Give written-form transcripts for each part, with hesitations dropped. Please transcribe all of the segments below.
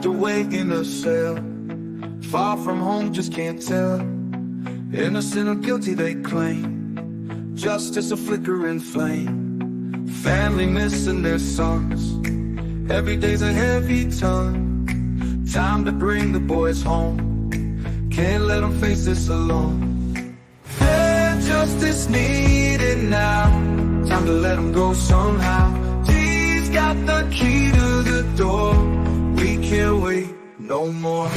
locked away in a cell, far from home, just can't tell. Innocent or guilty they claim, justice a flickering flame. Family missing their sons, every day's a heavy ton. Time to bring the boys home, can't let them face this alone. Fair justice needed now, time to let them go somehow. He's got the key to the door, we can't wait no more.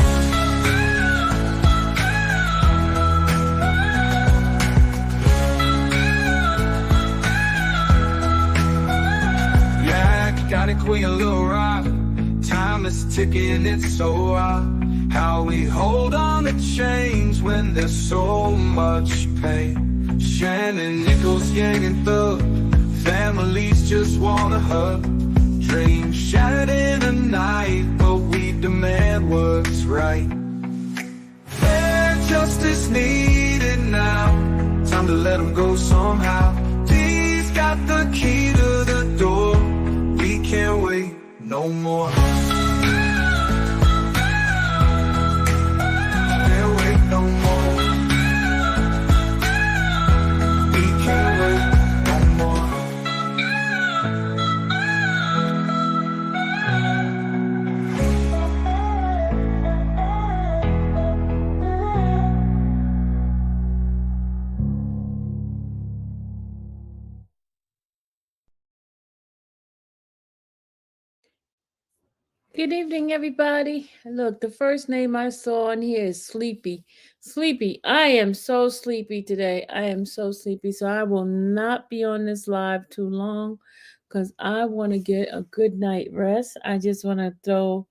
Got it, queen, a little rock. Time is ticking, it's so hard. How we hold on to change when there's so much pain. Shannon, Nichols, Yang, and Thug, families just want a hug. Dreams shattered in a night, but we demand what's right. Fair justice needed now, time to let them go somehow. He's got the key to the door, we can't wait no more. Can't wait no more. We can't wait no more. Good evening, everybody. Look, the first name I saw on here is Sleepy. Sleepy, I am so sleepy today. I am so sleepy, so I will not be on this live too long because I want to get a good night rest. I just want to throw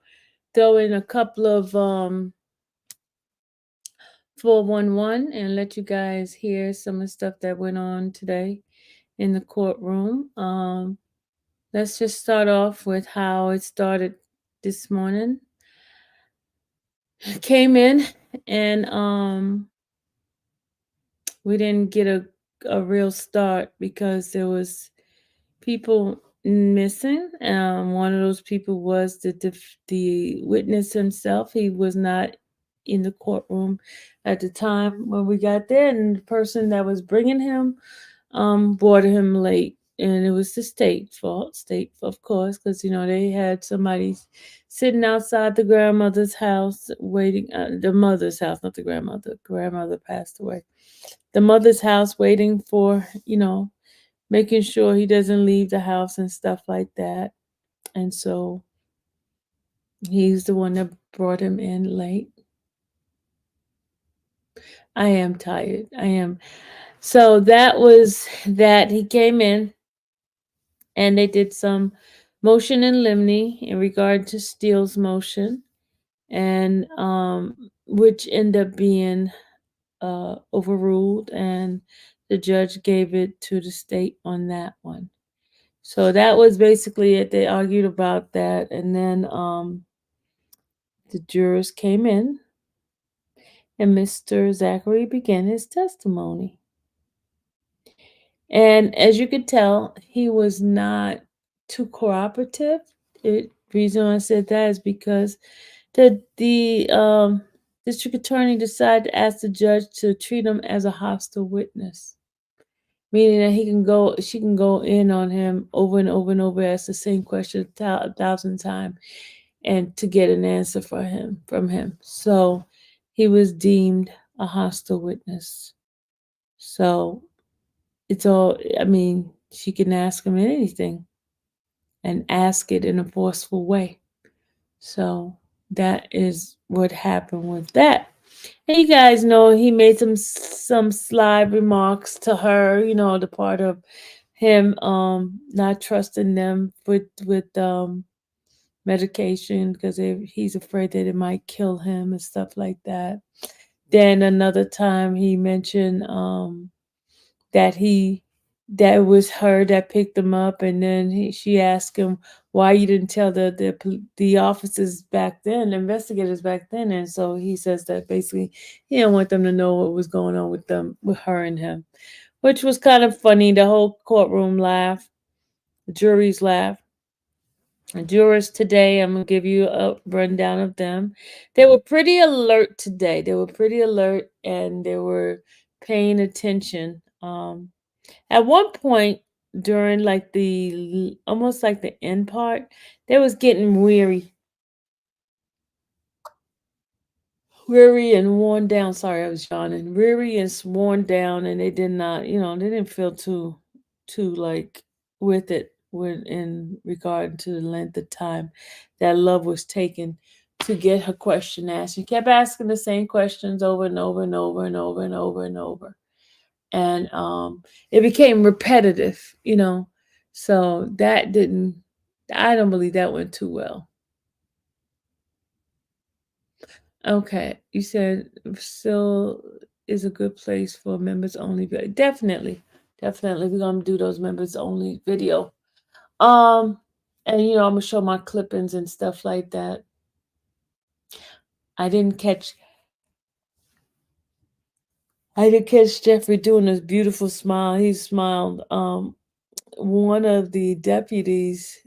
in a couple of 411 and let you guys hear some of the stuff that went on today in the courtroom. Let's just start off with how it started this morning. Came in and we didn't get a real start because there was people missing. One of those people was the witness himself. He was not in the courtroom at the time when we got there, and the person that was bringing him brought him late. And it was the state fault, of course, because they had somebody sitting outside the grandmother's house waiting. The mother's house, not the grandmother. Grandmother passed away. The mother's house waiting for making sure he doesn't leave the house and stuff like that. And so he's the one that brought him in late. I am tired. I am. So that was that. He came in and they did some motion in limine in regard to Steele's motion, and which ended up being overruled, and the judge gave it to the state on that one. So that was basically it. They argued about that, and then the jurors came in, and Mr. Zachary began his testimony. And as you could tell, he was not too cooperative. The reason I said that is because the district attorney decided to ask the judge to treat him as a hostile witness, meaning that she can go in on him over and over and over, ask the same question 1,000 times, and to get an answer from him. So he was deemed a hostile witness. So it's all, she can ask him anything and ask it in a forceful way. So that is what happened with that. And you guys know he made some sly remarks to her, the part of him not trusting them with medication because he's afraid that it might kill him and stuff like that. Then another time he mentioned that it was her that picked him up, and then she asked him why you didn't tell the officers back then, the investigators back then, and so he says that basically he didn't want them to know what was going on with her and him, which was kind of funny. The whole courtroom laughed, the juries laughed, Jurors today, I'm gonna give you a rundown of them. They were pretty alert today. They were pretty alert and they were paying attention. At one point during like the almost like the end part, they was getting weary and worn down. Sorry, I was yawning. Weary and worn down, and they did not, they didn't feel too like with it when in regard to the length of time that love was taken to get her question asked. She kept asking the same questions over and over and over and over and over and over, and it became repetitive. So that didn't. I don't believe that went too well. Okay, you said still is a good place for members only video. Definitely, definitely, we're gonna do those members only video. Um, and I'm gonna show my clippings and stuff like that. I didn't catch, I didn't catch Jeffrey doing this beautiful smile. He smiled. One of the deputies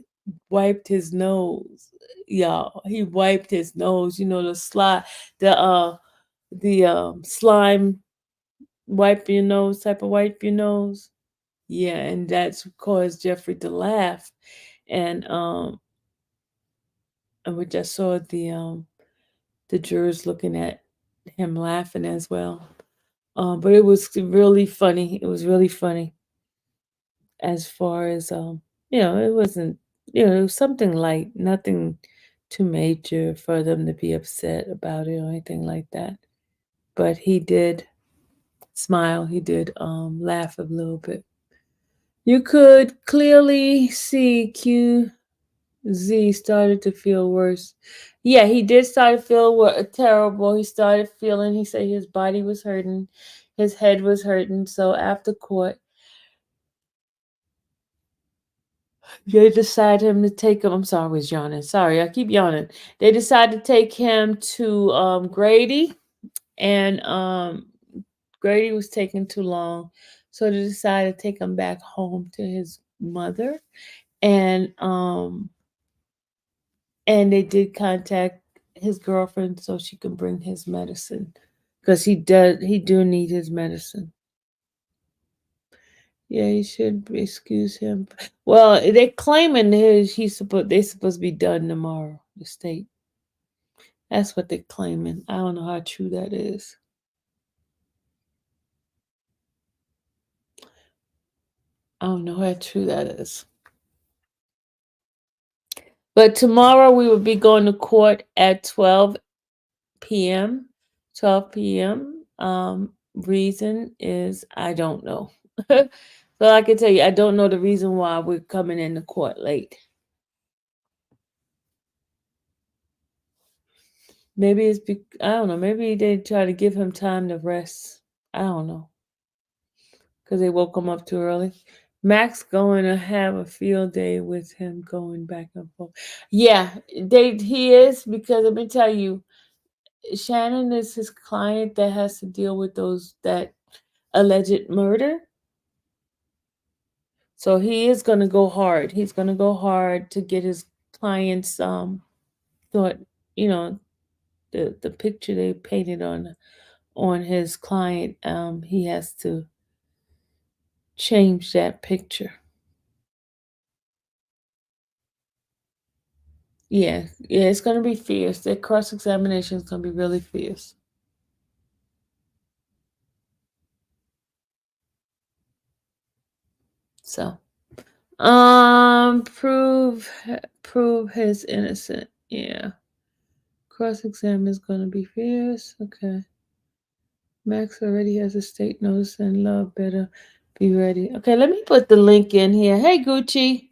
wiped his nose. Y'all, he wiped his nose. The slime wipe your nose type of wipe your nose. Yeah, and that's caused Jeffrey to laugh. And we just saw the jurors looking at him laughing as well. But it was really funny. It was really funny as far as it wasn't, it was something light, nothing too major for them to be upset about it or anything like that. But he did smile, he did laugh a little bit. You could clearly see QZ started to feel worse. Yeah, he did start to feel terrible. He started feeling, he said his body was hurting, his head was hurting. So after court, they decided him to take him. I'm sorry, I was yawning. Sorry, I keep yawning. They decided to take him to Grady, and Grady was taking too long. So they decided to take him back home to his mother. And they did contact his girlfriend so she can bring his medicine because he do need his medicine. Yeah, he should excuse him. Well, they claiming they supposed to be done tomorrow. The state. That's what they're claiming. I don't know how true that is. I don't know how true that is. But tomorrow we will be going to court at 12 p.m. 12 p.m. Reason is I don't know. So I can tell you, I don't know the reason why we're coming into court late. Maybe I don't know. Maybe they try to give him time to rest. I don't know because they woke him up too early. Max going to have a field day with him going back and forth. Yeah, he is because let me tell you, Shannon is his client that has to deal with that alleged murder. So he is going to go hard. He's going to go hard to get his clients thought, you know, the picture they painted on his client, he has to change that picture. Yeah, yeah, it's going to be fierce. That cross-examination is going to be really fierce. So, prove his innocent. Yeah. Cross-exam is going to be fierce. Okay. Max already has a state notice and love better be ready. Okay, let me put the link in here. Hey Gucci.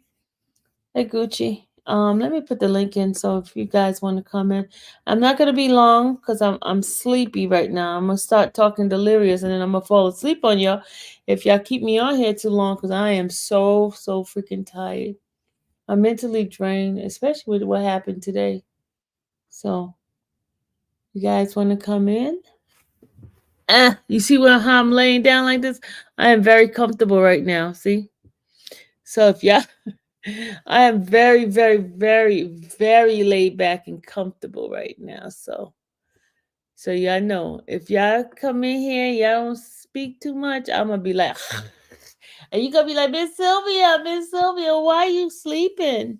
Hey Gucci. Let me put the link in so if you guys want to come in. I'm not gonna be long because I'm sleepy right now. I'm gonna start talking delirious and then I'm gonna fall asleep on y'all if y'all keep me on here too long because I am so freaking tired. I'm mentally drained, especially with what happened today. So you guys want to come in? You see how I'm laying down like this? I am very comfortable right now. See? So if y'all I am very, very, very, very laid back and comfortable right now. So y'all know if y'all come in here, y'all don't speak too much, I'm gonna be like, and you gonna be like, Miss Sylvia, why you sleeping?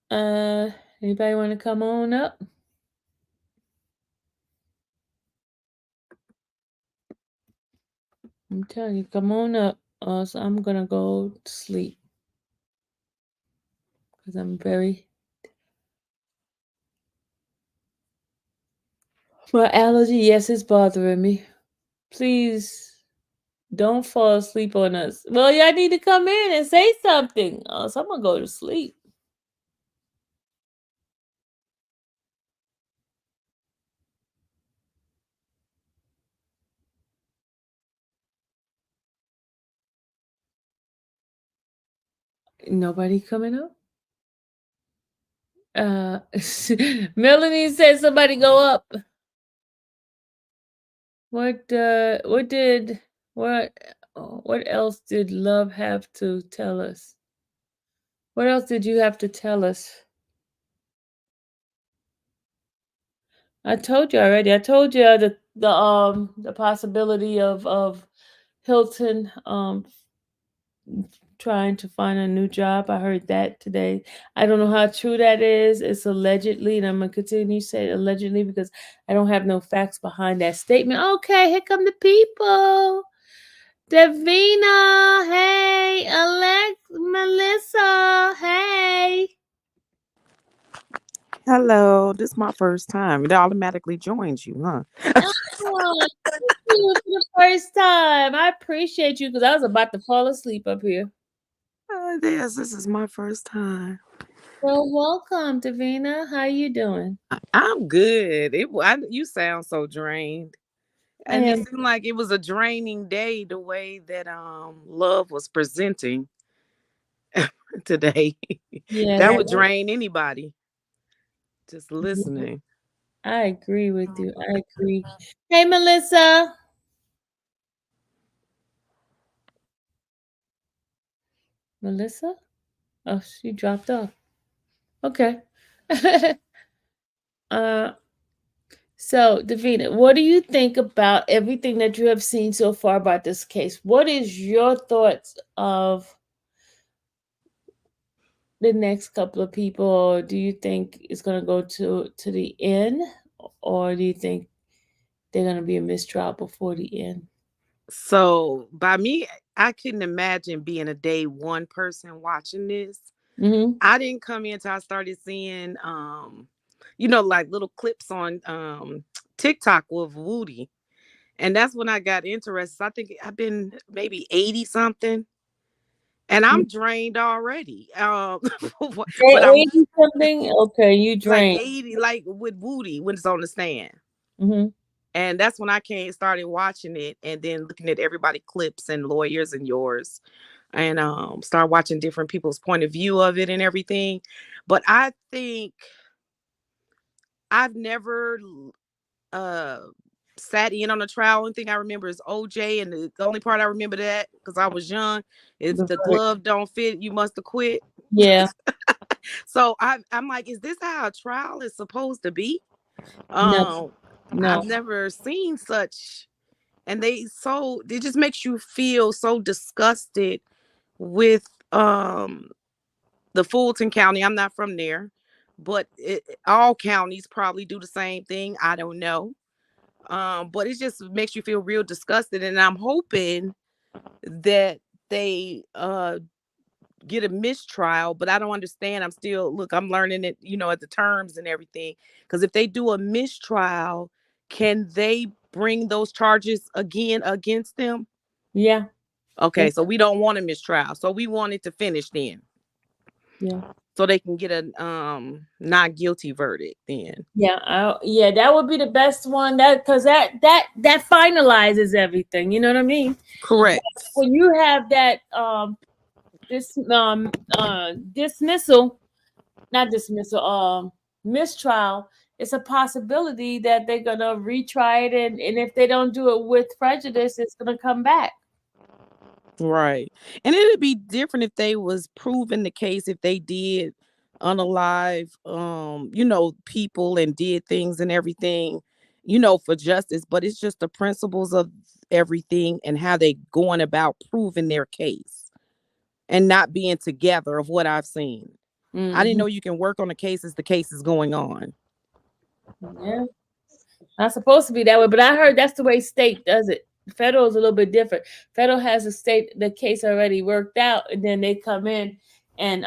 Uh, Anybody want to come on up? I'm telling you, come on up. So I'm gonna go to sleep because I'm very. My allergy, yes, it's bothering me. Please don't fall asleep on us. Well, y'all need to come in and say something. So I'm gonna go to sleep. Nobody coming up? Uh, Melanie said somebody go up. What what what else did love have to tell us? What else did you have to tell us? I told you already. I told you the possibility of Hilton trying to find a new job. I heard that today. I don't know how true that is. It's allegedly, and I'm gonna continue to say allegedly because I don't have no facts behind that statement. Okay, here come the people. Davina, hey, Melissa, hey. Hello, this is my first time. It automatically joins you, huh? Oh, thank you for the first time. I appreciate you because I was about to fall asleep up here. Yes, this is my first time. Well, welcome, Davina. How you doing? I'm good. You sound so drained, I and it am. seemed like it was a draining day the way that love was presenting today. Yeah, That that would was. drain anybody just Yeah, listening. I agree with you. I agree. Hey, Melissa. Melissa? Oh, she dropped off. Okay. uh, so, Davina, what do you think about everything that you have seen so far about this case? What is your thoughts of the next couple of people? Or do you think it's going to go to the end, or do you think they're going to be a mistrial before the end? So by me, I couldn't imagine being a day one person watching this. Mm-hmm. I didn't come in until I started seeing like little clips on TikTok with Woody. And that's when I got interested. I think I've been maybe 80 something. And I'm drained already. But I'm 80 something? Okay, you like drank. 80, like with Woody when it's on the stand. Mm-hmm. And that's when I started watching it and then looking at everybody clips and lawyers and yours and start watching different people's point of view of it and everything. But I think I've never uh sat in on a trial. Only thing I remember is OJ, and the only part I remember that because I was young, if The the verdict. glove don't fit, you must have quit. Yeah. So I'm like, is this how a trial is supposed to be? No. Um, No. I've never seen such, and it just makes you feel so disgusted with the Fulton County. I'm not from there, but all counties probably do the same thing. I don't know. But it just makes you feel real disgusted. And I'm hoping that they get a mistrial, but I don't understand. I'm learning it, at the terms and everything. Because if they do a mistrial, can they bring those charges again against them? Yeah. Okay, Yes. so we don't want a mistrial. So we want it to finish then. Yeah. So they can get a not guilty verdict then. Yeah. Yeah. That would be the best one. That because that finalizes everything. You know what I mean? Correct. When you have that dismissal, not dismissal, mistrial, it's a possibility that they're gonna retry it, and if they don't do it with prejudice, it's gonna come back. Right. And it'd be different if they was proving the case, if they did unalive people and did things and everything, for justice. But it's just the principles of everything and how they going about proving their case and not being together of what I've seen. I didn't Hmm. know you can work on a case as the case is going on. Yeah, not supposed to be that way, but I heard that's the way state does it. Federal is a little bit different. Federal has the case already worked out, and then they come in and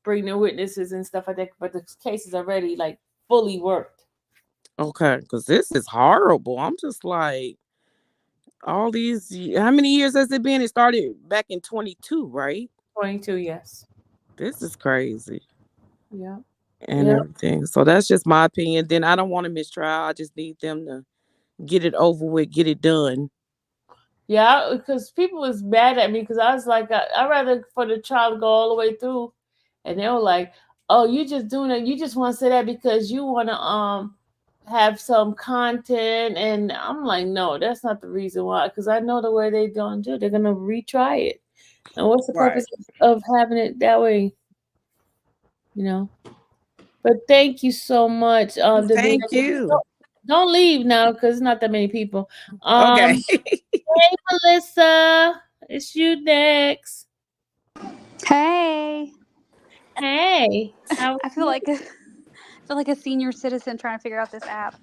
bring the witnesses and stuff like that. But the case is already like fully worked. Okay, because this is horrible. I'm just like, how many years has it been? It started back in 22, right? 22, yes. This is crazy. Yeah. And Yeah. everything. So that's just my opinion. Then I don't want a mistrial. I just need them to get it over with, get it done. Yeah, because people was mad at me because I was like, I'd rather for the trial to go all the way through, and they were like, "Oh, you just doing it? You just want to say that because you want to have some content?" And I'm like, "No, that's not the reason why. Because I know the way they're gonna do. They're gonna retry it. And what's the Right. purpose of having it that way? You know." But thank you so much, Davina. Thank you. Don't leave now because it's not that many people. Okay. Hey, Melissa, it's you next. Hey, Hey, how are I feel you? like a senior citizen trying to figure out this app.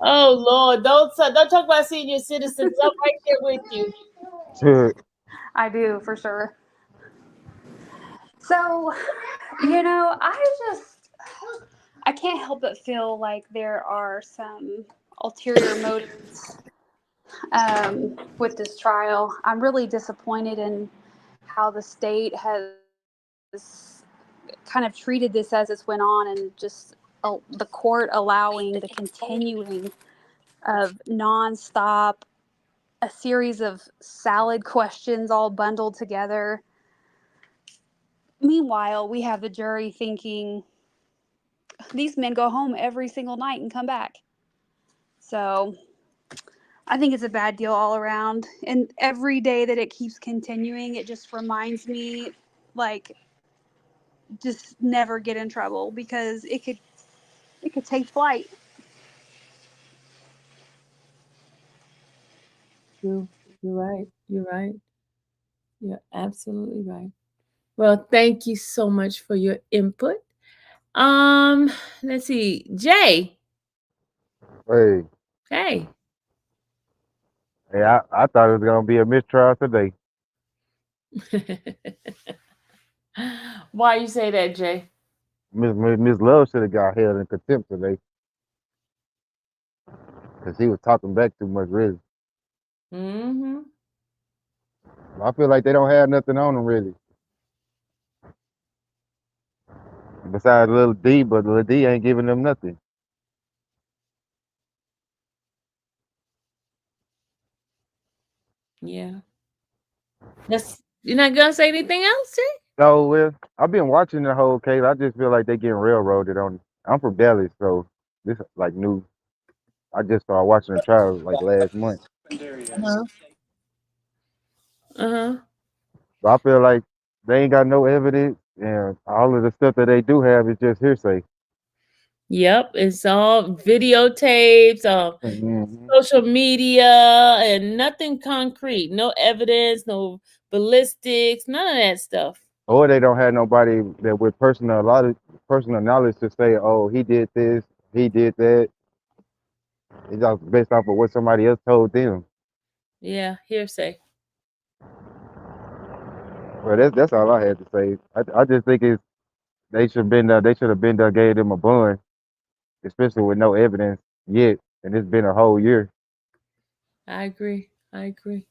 Oh Lord, don't talk about senior citizens. I'm right there with you. Sure. I do for sure. So, I can't help but feel like there are some ulterior motives with this trial. I'm really disappointed in how the state has kind of treated this as it's went on, and just the court allowing the continuing of nonstop a series of salad questions all bundled together. Meanwhile, we have the jury thinking these men go home every single night and come back. So I think it's a bad deal all around. And every day that it keeps continuing, it just reminds me, like, just never get in trouble because it could take flight. You're right. You're right. You're absolutely right. Well, thank you so much for your input. Um, let's see, Jay. Hey, Hey. hey, I thought it was gonna be a mistrial today. Why you say that, Jay? Miss Love should have got held in contempt today because he was talking back too much. Really, Mm-hmm. I feel like they don't have nothing on him really. Besides Little D, but Little D ain't giving them nothing. Yeah. You're not gonna say anything else, Jay? So I've been watching the whole case. I just feel like they getting railroaded on. I'm from Dallas, so this like new. I just started watching the trial like last month. Uh-huh. Uh-huh. So I feel like they ain't got no evidence, and all of the stuff that they do have is just hearsay. Yep, it's all videotapes, Mhm. social media, and nothing concrete. No evidence, no ballistics, none of that stuff. Or they don't have nobody that with personal knowledge to say, oh, he did this, he did that. It's just based off of what somebody else told them. Yeah, hearsay. Well, that's all I had to say. I just think they should have been there, gave them a bond, especially with no evidence yet, and it's been a whole year. I agree. I agree.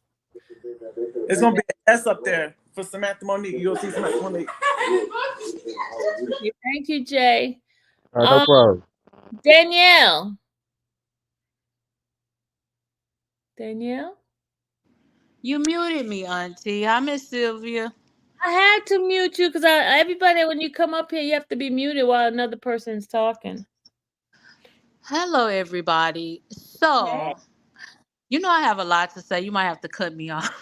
It's gonna be an S up there for Samantha Monique. You'll see Samantha Monique. Thank you, Jay. All right, no problem. Danielle. Danielle? You muted me, Auntie. I miss Sylvia. I had to mute you because everybody, when you come up here, you have to be muted while another person's talking. Hello, everybody. So, I have a lot to say. You might have to cut me off.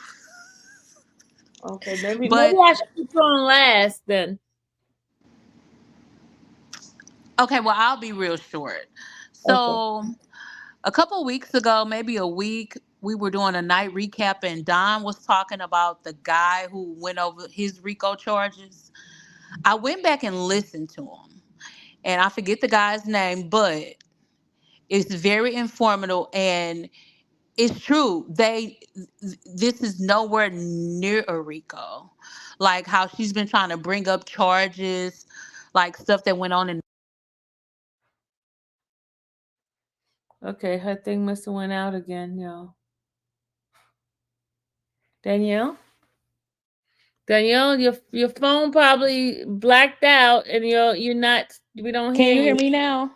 Okay, maybe But, I should put you on last then. okay, well, I'll be real short. Okay. So, a couple weeks ago, maybe a week, we were doing a night recap, and Don was talking about the guy who went over his RICO charges. I went back and listened to him, and I forget the guy's name, but it's very informative, and it's true. This is nowhere near a RICO. Like how she's been trying to bring up charges, like stuff that went on in. Okay, her thing must have went out again, y'all. Danielle? Danielle, your phone probably blacked out and you're not, we don't Can hear you hear you. me now?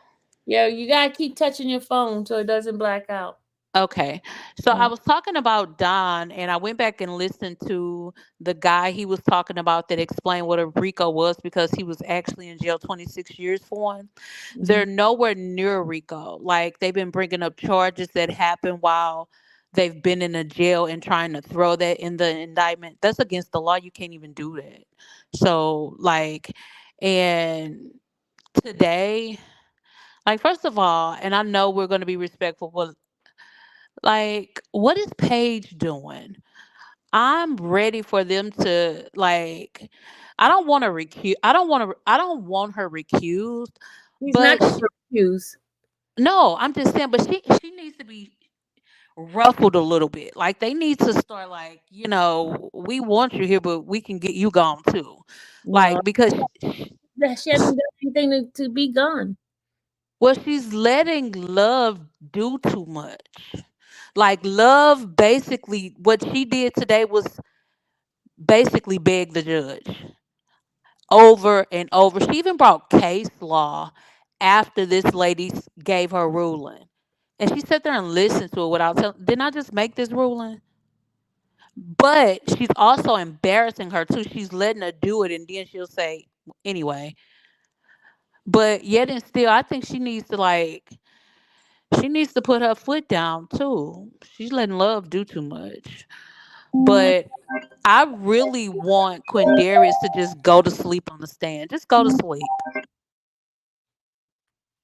Yeah, you gotta keep touching your phone so it doesn't black out. Okay. So I was talking about Don, and I went back and listened to the guy he was talking about that explained what a RICO was, because he was actually in jail 26 years for one. Mm-hmm. They're nowhere near RICO. Like, they've been bringing up charges that happened while they've been in a jail and trying to throw that in the indictment. That's against the law. You can't even do that. So, like, and today, like, first of all, and I know we're going to be respectful, but like, what is Paige doing? I'm ready for them to, like, I don't want to recuse. I don't want her recused. He's not But gonna refuse. no, I'm just saying. But she needs to be ruffled a little bit. Like, they need to start, like, we want you here, but we can get you gone too. No, Like, because she hasn't done anything to be gone. well, she's letting Love do too much. Like, Love, basically, what she did today was basically beg the judge over and over. She even brought case law after this lady gave her ruling. And she sat there and listened to it without telling, didn't I just make this ruling? But she's also embarrassing her too. She's letting her do it, and then she'll say, anyway. But yet and still, I think she needs to put her foot down too. She's letting Love do too much. But I really want Quindarius to just go to sleep on the stand. Just go to sleep.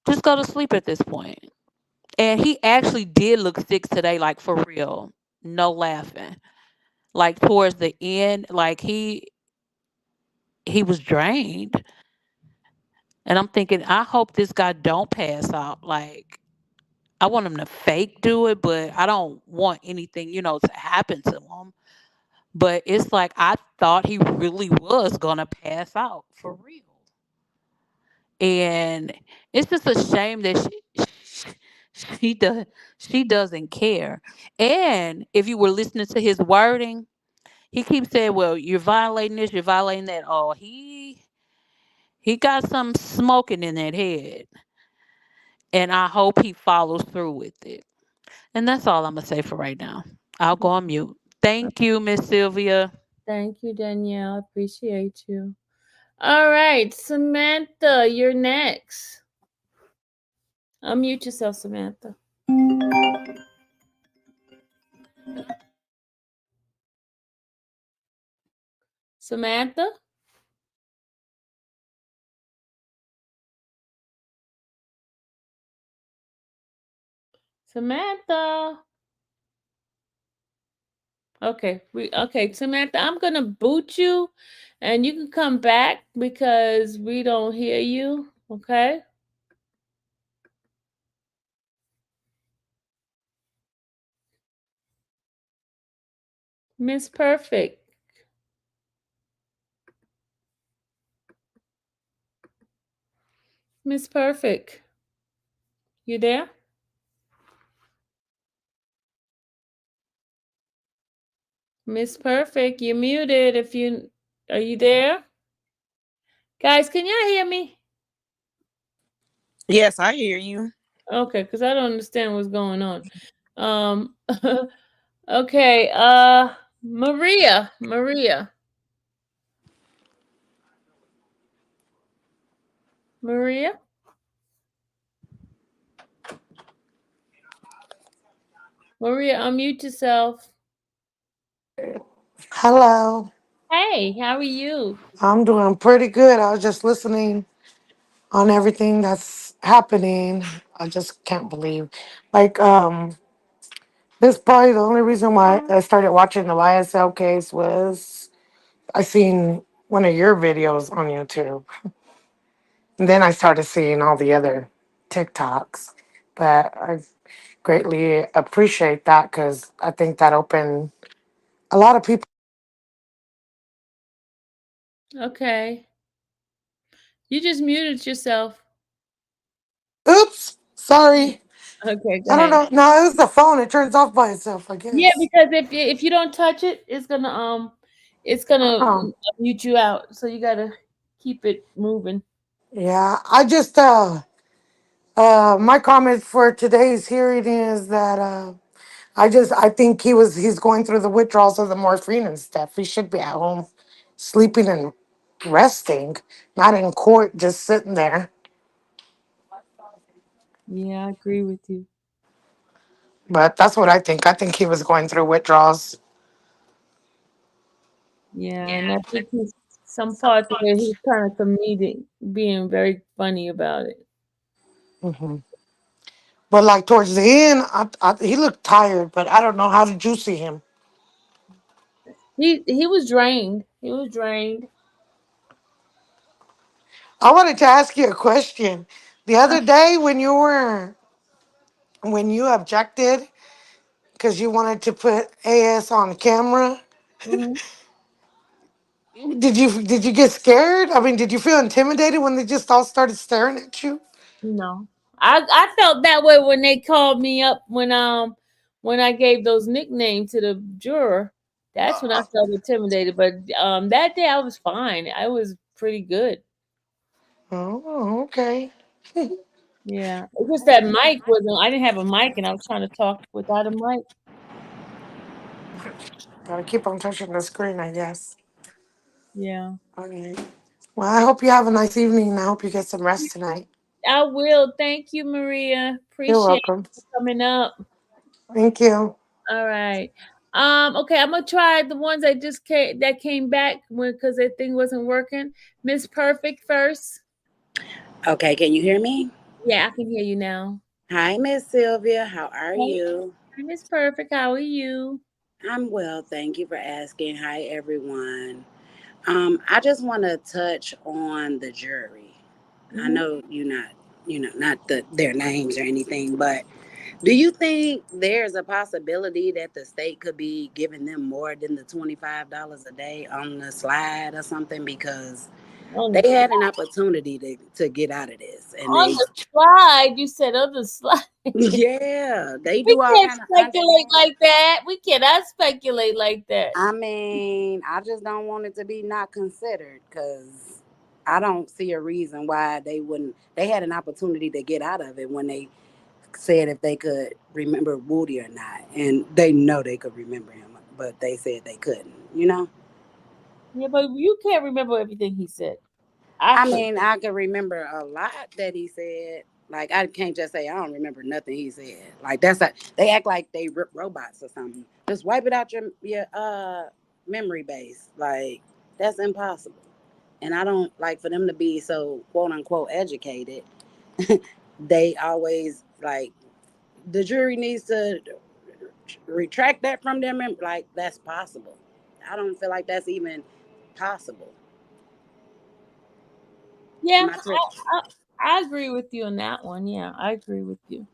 Just go to sleep at this point. And he actually did look sick today, like, for real. No laughing. Like, towards the end, like, he was drained. And I'm thinking, I hope this guy don't pass out. Like, I want him to fake do it, but I don't want anything, to happen to him. But it's like, I thought he really was gonna pass out for real. And it's just a shame that she does she doesn't care. And if you were listening to his wording, he keeps saying, well, you're violating this, you're violating that. Oh, he got some smoking in that head. And I hope he follows through with it. And that's all I'm gonna say for right now. I'll go on mute. Thank you, Miss Sylvia. Thank you, Danielle. Appreciate you. All right, Samantha, you're next. Unmute yourself, Samantha. Samantha? Samantha. Okay, Samantha, I'm gonna boot you and you can come back because we don't hear you. Okay. Miss Perfect. Miss Perfect. You there? Miss Perfect, you're muted if you are you there? Guys, can y'all hear me? Yes, I hear you. Okay, because I don't understand what's going on. Um okay, Maria. Maria. Maria? Maria, unmute yourself. Hello. Hey, how are you? I'm doing pretty good. I was just listening on everything that's happening. I just can't believe. Like, this probably the only reason why I started watching the YSL case was I seen one of your videos on YouTube. And then I started seeing all the other TikToks. But I greatly appreciate that because I think that opened a lot of people. Okay. You just muted yourself. Oops, sorry. Okay, go I don't ahead. know. No, it was the phone. It turns off by itself, I Yeah, guess. because if you don't touch it, it's gonna Oh, mute you out. So you gotta keep it moving. yeah. I just my comment for today's hearing is that I think he's going through the withdrawals of the morphine and stuff. He should be at home sleeping and resting, not in court just sitting there. Yeah, I agree with you. But that's what I think. I think he was going through withdrawals. Yeah, and I think he's some parts of it he's kind of comedic, being very funny about it. Hmm. But like towards the end, he looked tired. But I don't know, how did you see him? He was drained. He was drained. I wanted to ask you a question. The Uh, other day when you objected because you wanted to put AS on camera, mhm. did you get scared? I mean, did you feel intimidated when they just all started staring at you? No, I felt that way when they called me up when I gave those nicknames to the juror. That's when I felt intimidated. But that day I was fine. I was pretty good. Oh, okay. Yeah, it's just that mic wasn't. I didn't have a mic, and I was trying to talk without a mic. Gotta keep on touching the screen, I guess. Yeah, Okay. Well, I hope you have a nice evening and I hope you get some rest tonight. I will. Thank you, Maria. You're Appreciate welcome. you coming up. Thank you. All right. Okay, I'm gonna try the ones that came back when because that thing wasn't working. Miss Perfect first. Okay, can you hear me? Yeah, I can hear you now. Hi, Miss Sylvia. How are Hey, you? Miss Perfect, how are you? I'm well, thank you for asking. Hi, everyone. I just want to touch on the jury. I Hmm. know not their names or anything, but do you think there's a possibility that the state could be giving them more than the $25 a day on the slide or something? Because On the they had slide, an opportunity to get out of this, and on they the slide, you said on the slide. yeah, they We do all can't kind of speculate underhand. like that. We cannot speculate like that. I mean, I just don't want it to be not considered because I don't see a reason why they wouldn't. They had an opportunity to get out of it when they said if they could remember Woody or not, and they know they could remember him, but they said they couldn't. You know, Yeah, but you can't remember everything he said. I I could. mean, I could remember a lot that he said. Like I can't just say I don't remember nothing he said. Like that's a, they act like they robots or something. Just wipe it out your memory base. Like that's impossible. And I don't like for them to be so quote unquote educated. They always like the jury needs to retract that from them. And like that's possible. I don't feel like that's even possible. Yeah, Am I tripping? I agree with you on that one. Yeah, I agree with you.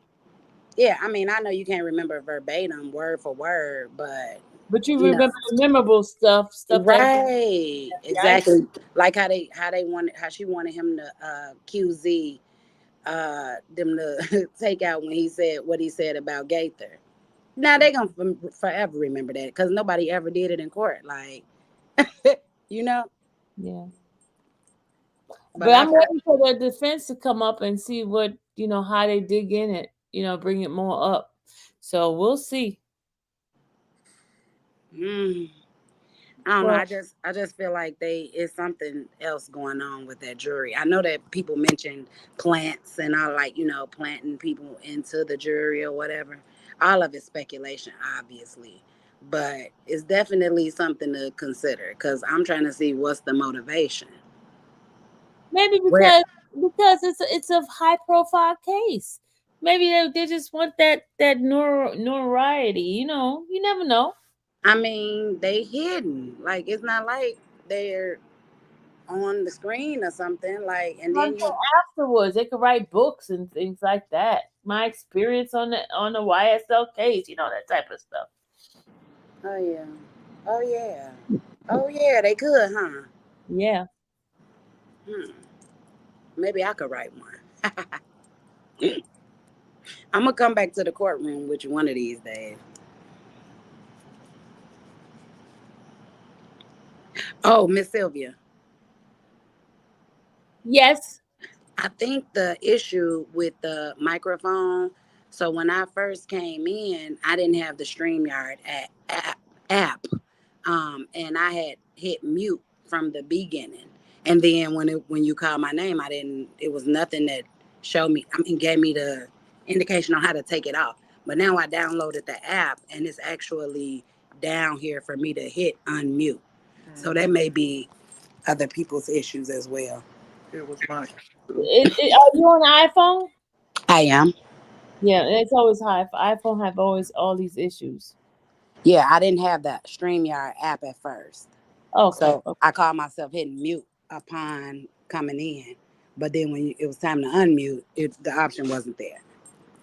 Yeah, I mean, I know you can't remember verbatim, word for word, but But you you know, remember the memorable stuff that. right? I, Exactly. Like how she wanted him to QZ them to take out when he said what he said about Gaither. Now they gonna forever remember that because nobody ever did it in court. Like, you know. yeah. But But I'm waiting for the defense to come up and see what, how they dig in it, bring it more up. So we'll see. mm, I don't know. But I just feel like they it's something else going on with that jury. I know that people mentioned plants and I like planting people into the jury or whatever. all of it's speculation, obviously, but it's definitely something to consider because I'm trying to see what's the motivation. Maybe Where because it's a high profile case. Maybe they just want that notoriety. You know, you never know. I mean, they hidden. Like it's not like they're on the screen or something. Like, and I'm then you, saying afterwards, they could write books and things like that. My experience on the YSL case, you know, that type of stuff. oh yeah, oh yeah, oh yeah, they could, huh? Yeah. Hmm. Maybe I could write one. I'm gonna come back to the courtroom with you one of these days. Oh, Miss Sylvia, Yes. I think the issue with the microphone. So when I first came in, I didn't have the StreamYard app, and I had hit mute from the beginning. And then when you called my name, I didn't. It was nothing that showed me. I mean, gave me the indication on how to take it off. But now I downloaded the app, and it's actually down here for me to hit unmute. So that may be other people's issues as well. It was mine. Are you on the iPhone? I am. Yeah, it's always high. iPhone have always all these issues. Yeah, I didn't have the StreamYard app at first. Okay. So I called myself hitting mute upon coming in. But then when it was time to unmute, the option wasn't there.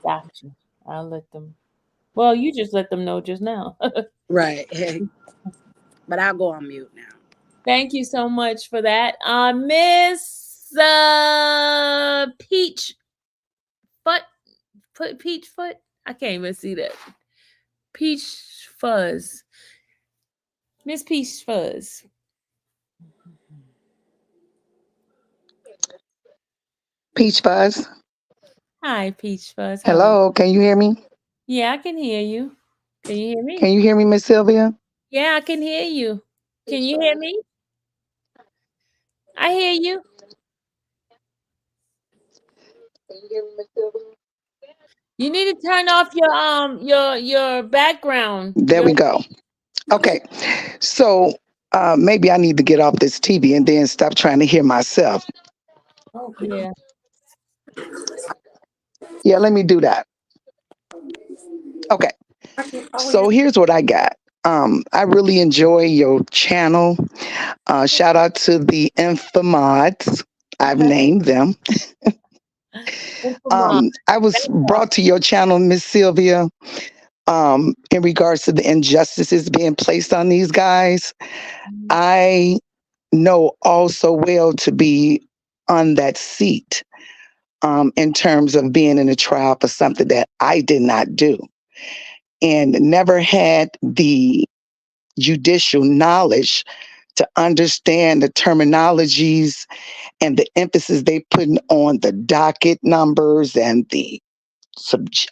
Gotcha. I'll let them. Well, you just let them know just now. Right. But I'll go on mute now. Thank you so much for that. Miss Peach Foot, Peach Foot. I can't even see that. Peach Fuzz. Miss Peach Fuzz. Peach Fuzz. Hi, Peach Fuzz. How are you? Hello, can you hear me? Yeah, I can hear you. Can you hear Can me? you hear me, Miss Sylvia? Yeah, I can hear you. Can you hear me? I hear you. You need to turn off your background. There we go. Okay, so maybe I need to get off this TV and then stop trying to hear myself. Yeah. Yeah, let me do that. Okay, so here's what I got. I really enjoy your channel. Shout out to the Infomods. I've named them. I was brought to your channel, Miss Sylvia, in regards to the injustices being placed on these guys. I know all so well to be on that seat in terms of being in a trial for something that I did not do and never had the judicial knowledge to understand the terminologies and the emphasis they put on the docket numbers and the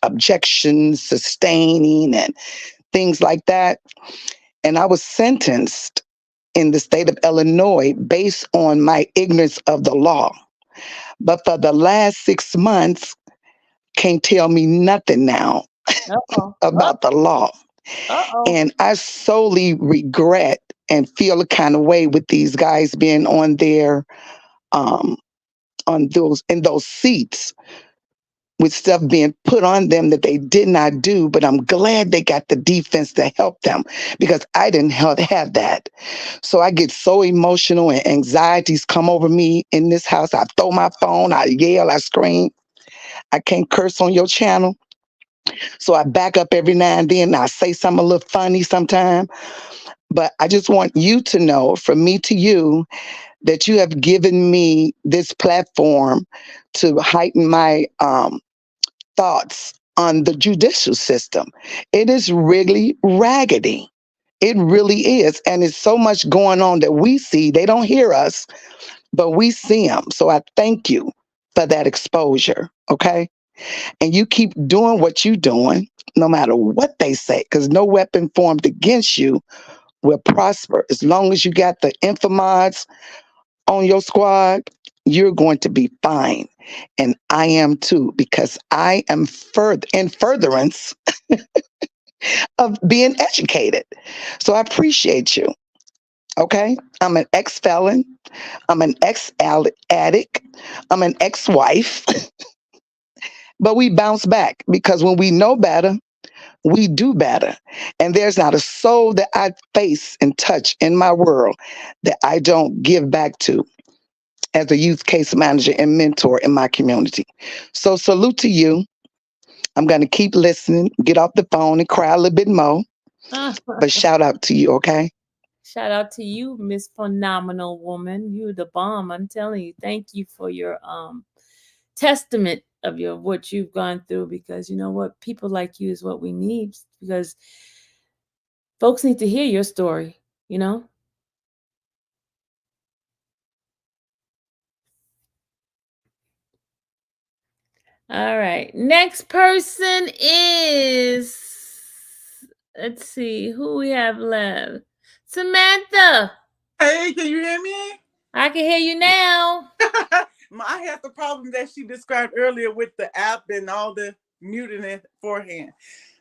objections, sustaining, and things like that. And I was sentenced in the state of Illinois based on my ignorance of the law. But for the last 6 months, can't tell me nothing now Uh-oh. about the law. Uh-oh. And I solely regret and feel a kind of way with these guys being on their on those in those seats with stuff being put on them that they did not do. But I'm glad they got the defense to help them because I didn't have that. So I get so emotional and anxieties come over me in this house. I throw my phone, I yell, I scream. I can't curse on your channel. So I back up every now and then. I say something a little funny sometime. But I just want you to know, from me to you, that you have given me this platform to heighten my thoughts on the judicial system. It is really raggedy. It really is. And it's so much going on that we see. They don't hear us, but we see them. So I thank you for that exposure. Okay. And you keep doing what you're doing, no matter what they say, because no weapon formed against you will prosper as long as you got the infomods on your squad, you're going to be fine. And I am too, because I am in furtherance of being educated. So I appreciate you. Okay. I'm an ex felon. I'm an ex addict. I'm an ex wife. But we bounce back because when we know better, we do better. And there's not a soul that I face and touch in my world that I don't give back to as a youth case manager and mentor in my community. So salute to you. I'm going to keep listening, get off the phone and cry a little bit more, but shout out to you, okay? Shout out to you, Miss Phenomenal Woman. You're the bomb. I'm telling you. Thank you for your testament of your what you've gone through, because you know what? People like you is what we need, because folks need to hear your story, you know? All right. Next person is, let's see, who we have left. Samantha. Hey, can you hear me? I can hear you now. I had the problem that she described earlier with the app and all the muting it beforehand.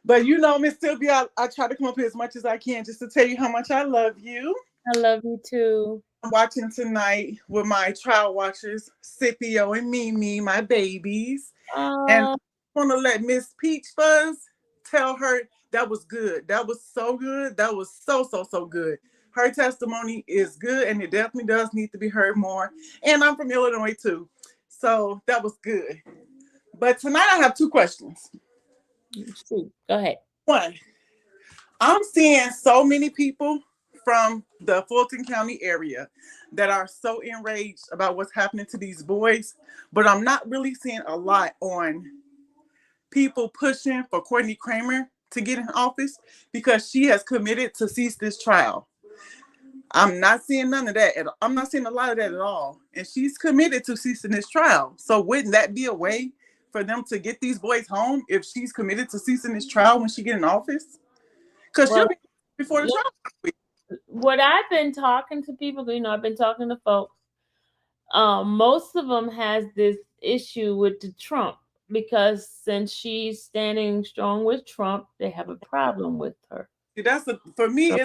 But you know, Miss Sylvia, I try to come up here as much as I can just to tell you how much I love you. I love you too. I'm watching tonight with my trial watchers, Scipio and Mimi, my babies. And I want to let Miss Peach Fuzz tell her that was good. That was so good. That was so good. Her testimony is good, and it definitely does need to be heard more. And I'm from Illinois too, so that was good. But tonight I have two questions. Go ahead. One, I'm seeing so many people from the Fulton County area that are so enraged about what's happening to these boys, but I'm not really seeing a lot on people pushing for Courtney Kramer to get in office because she has committed to cease this trial. I'm not seeing none of that. I'm not seeing a lot of that at all. And she's committed to ceasing this trial. So wouldn't that be a way for them to get these boys home if she's committed to ceasing this trial when she get in office? Because she'll be before the trial. What I've been talking to people, you know, I've been talking to folks. Most of them has this issue with the Trump, because since she's standing strong with Trump, they have a problem with her. See, for me,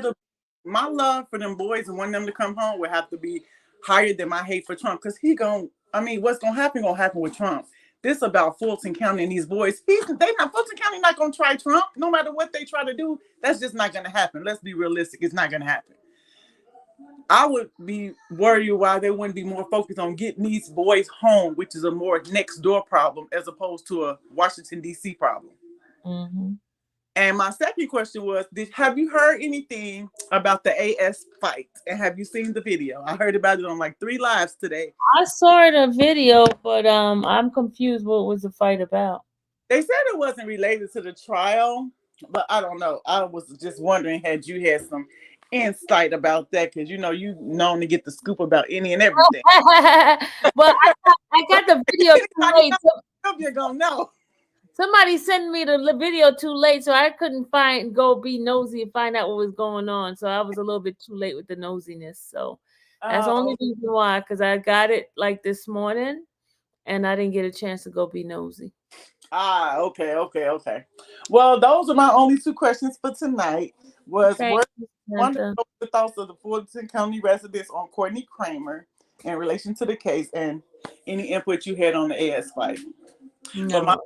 my love for them boys and wanting them to come home would have to be higher than my hate for Trump, because what's gonna happen with Trump. This about Fulton County and these boys. Fulton County not gonna try Trump, no matter what they try to do. That's just not gonna happen. Let's be realistic. It's not gonna happen. I would be worried why they wouldn't be more focused on getting these boys home, which is a more next door problem as opposed to a Washington, D.C. problem. Mm-hmm. And my second question was, have you heard anything about the AS fight? And have you seen the video? I heard about it on like 3 lives today. I saw it a video, but I'm confused. What was the fight about? They said it wasn't related to the trial, but I don't know. I was just wondering, had you had some insight about that? Because you known to get the scoop about any and everything. Well, I got the video too late. You're gonna know. Somebody sent me the video too late, so I couldn't go be nosy and find out what was going on. So I was a little bit too late with the nosiness. So that's the only reason why, because I got it like this morning, and I didn't get a chance to go be nosy. Okay. Well, those are my only 2 questions for tonight. What are the thoughts of the Fulton County residents on Courtney Kramer in relation to the case, and any input you had on the AS fight? No. But my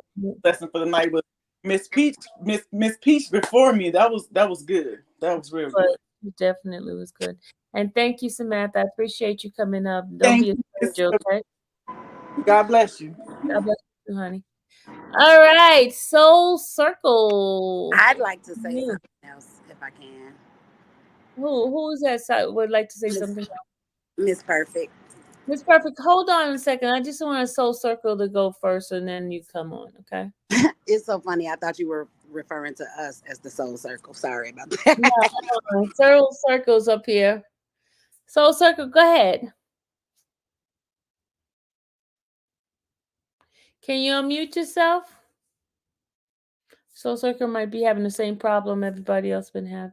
lesson for the night was Miss Peach before me. That was good. That was real good. It definitely was good. And thank you, Samantha. I appreciate you coming up. Don't be a stranger, okay? God bless you. God bless you, honey. All right, Soul Circle. I'd like to say something else if I can. Who's that would like to say something? Miss Perfect. Miss Perfect, hold on a second. I just want a Soul Circle to go first, and then you come on, okay? It's so funny. I thought you were referring to us as the Soul Circle. Sorry about that. No, Soul Circle's up here. Soul Circle, go ahead. Can you unmute yourself? Soul Circle might be having the same problem everybody else been having.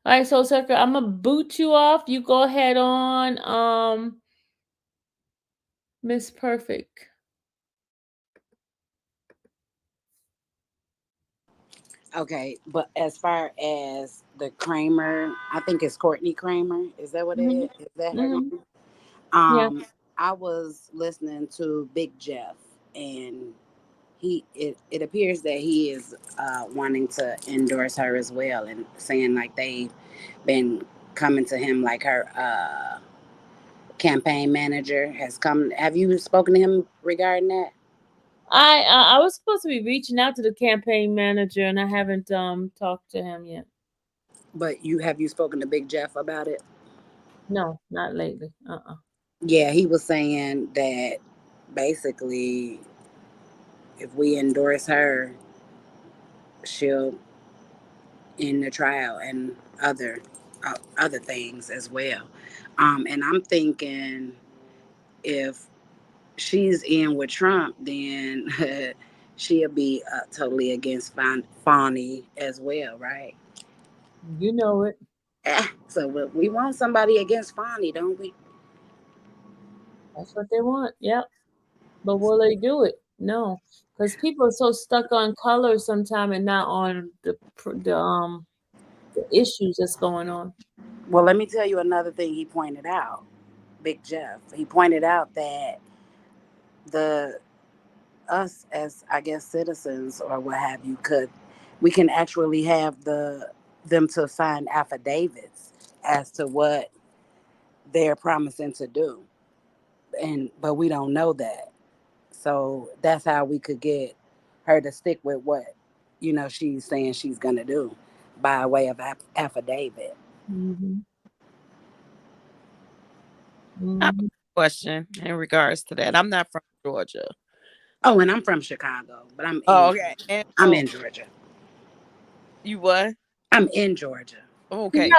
All right, so Circle, I'm gonna boot you off. You go ahead on, Miss Perfect. Okay, but as far as the Kramer, I think it's Courtney Kramer. Is that what it Hmm. is? Is that her Hmm. name? Yeah. I was listening to Big Jeff, and it appears that he is wanting to endorse her as well, and saying like they've been coming to him, like her campaign manager has come. Have you spoken to him regarding that? I was supposed to be reaching out to the campaign manager, and I haven't talked to him yet. But you spoken to Big Jeff about it? No, not lately. Yeah, he was saying that basically if we endorse her, she'll end the trial and other things as well. And I'm thinking if she's in with Trump, then she'll be totally against Fani as well, right? You know it. So we want somebody against Fani, don't we? That's what they want. Yep. But will they do it? No, because people are so stuck on color sometime and not on the issues that's going on. Well, let me tell you another thing he pointed out, Big Jeff. He pointed out that the us as I guess citizens or what have you we can actually have them to sign affidavits as to what they're promising to do, and but we don't know that. So that's how we could get her to stick with what she's saying she's gonna do by way of affidavit. Hmm. I have a Hmm. question in regards to that. I'm not from Georgia. Oh, and I'm from Chicago, but I'm in Oh, okay. Georgia. And I'm so in Georgia. you what? I'm in Georgia. Okay.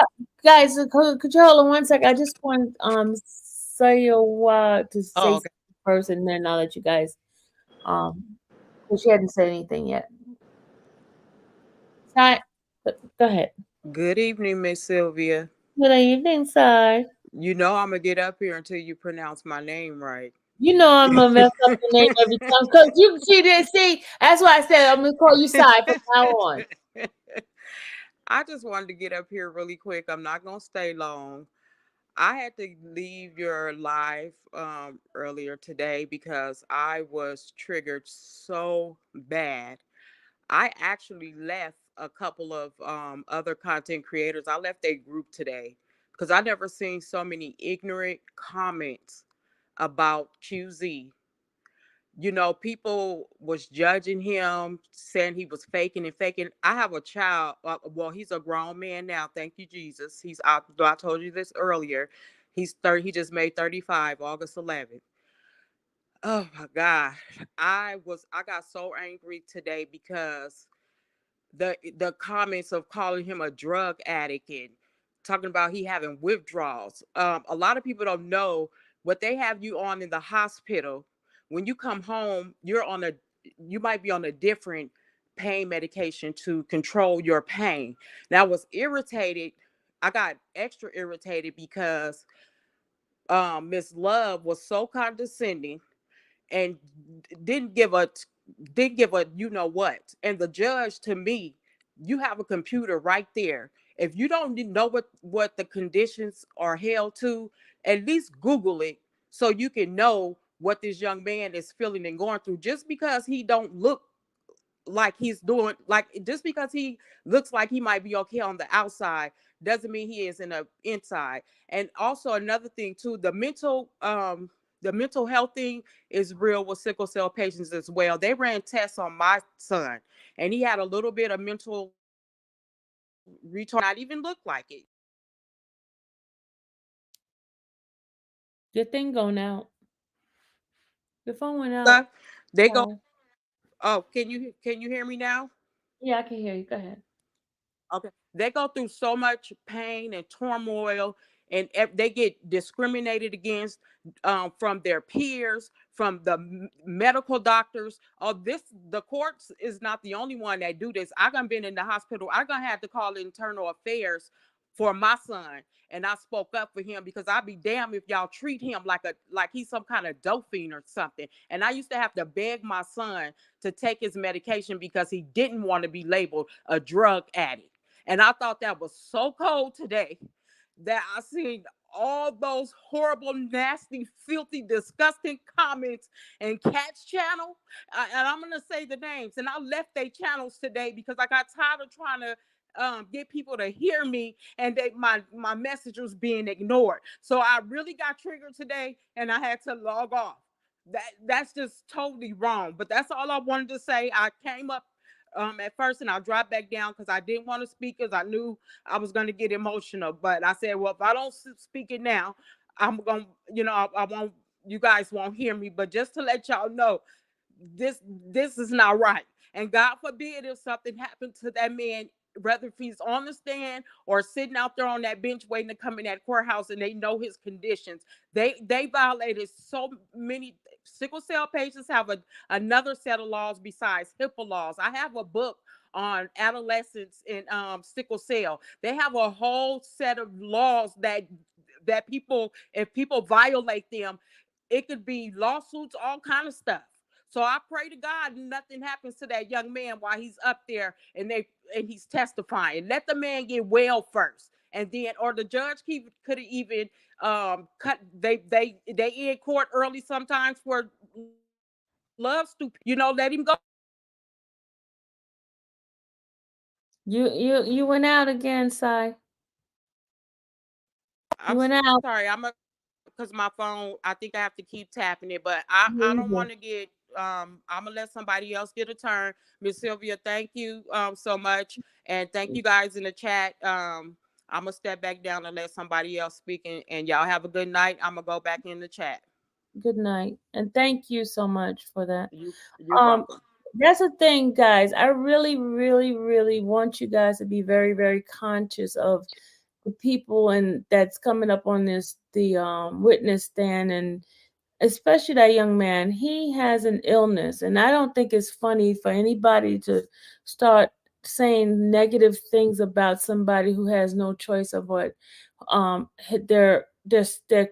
Guys, could you hold on one sec? I just want Sylvia to Oh, say okay. something first, and then I'll let you guys because she hadn't said anything yet. Sai, go ahead. Good evening, Miss Sylvia. Good evening, Sai. You know I'm gonna get up here until you pronounce my name right. You know I'm gonna mess up the name every time because she didn't see. That's why I said I'm gonna call you Sai from now on. I just wanted to get up here really quick. I'm not gonna stay long. I had to leave your live earlier today because I was triggered so bad. I actually left a couple of other content creators. I left a group today because I never seen so many ignorant comments about QZ. People was judging him, saying he was faking and faking. I have a child. Well, he's a grown man now. Thank you, Jesus. He's out. I told you this earlier. He's 30. He just made 35, August 11th. Oh my God. I got so angry today because the comments of calling him a drug addict and talking about he having withdrawals. A lot of people don't know what they have you on in the hospital. When you come home, you might be on a different pain medication to control your pain. Now I was irritated. I got extra irritated because Miss Love was so condescending and didn't give a you know what. And the judge, to me, you have a computer right there. If you don't know what the conditions are held to, at least Google it so you can know what this young man is feeling and going through. Just because he don't look like he's doing, like, just because he looks like he might be okay on the outside doesn't mean he is in the inside. And also another thing too, the mental health thing is real with sickle cell patients as well. They ran tests on my son and he had a little bit of mental retard, not even look like it. Your thing going out. Your phone went out. Stuff they go. Sai. Oh, can you hear me now? Yeah, I can hear you. Go ahead. Okay. They go through so much pain and turmoil, and they get discriminated against from their peers, from the medical doctors. Oh, the courts is not the only one that do this. I done been in the hospital. I gonna have to call internal affairs for my son. And I spoke up for him because I'd be damned if y'all treat him like he's some kind of dope fiend or something. And I used to have to beg my son to take his medication because he didn't want to be labeled a drug addict. And I thought that was so cold today that I seen all those horrible, nasty, filthy, disgusting comments in Cat's channel. And I'm gonna say the names. And I left their channels today because I got tired of trying to get people to hear me, and my message was being ignored. So I really got triggered today, and I had to log off. That's just totally wrong. But that's all I wanted to say. I came up at first, and I dropped back down because I didn't want to speak, because I knew I was going to get emotional. But I said, well, if I don't speak it now, I'm going to, I won't, you guys won't hear me. But just to let y'all know, this is not right. And God forbid if something happened to that man, whether if he's on the stand or sitting out there on that bench waiting to come in that courthouse, and they know his conditions. They violated so many. Sickle cell patients have another set of laws besides HIPAA laws. I have a book on adolescents and sickle cell. They have a whole set of laws that people, if people violate them, it could be lawsuits, all kind of stuff. So I pray to God nothing happens to that young man while he's up there and he's testifying. Let the man get well first, and then, or the judge could have even cut. They in court early sometimes for love stupid. Let him go. You went out again, Si. You I'm went out. sorry. Because my phone, I think I have to keep tapping it, but I don't want to get I'm gonna let somebody else get a turn. Miss Sylvia, thank you so much, and thank you guys in the chat. I'm gonna step back down and let somebody else speak, and y'all have a good night. I'm gonna go back in the chat. Good night. And thank you so much for that. You're Um, welcome. that's the thing, guys. I really, really, really want you guys to be very, very conscious of the people and that's coming up on the witness stand, and especially that young man. He has an illness, and I don't think it's funny for anybody to start saying negative things about somebody who has no choice of what their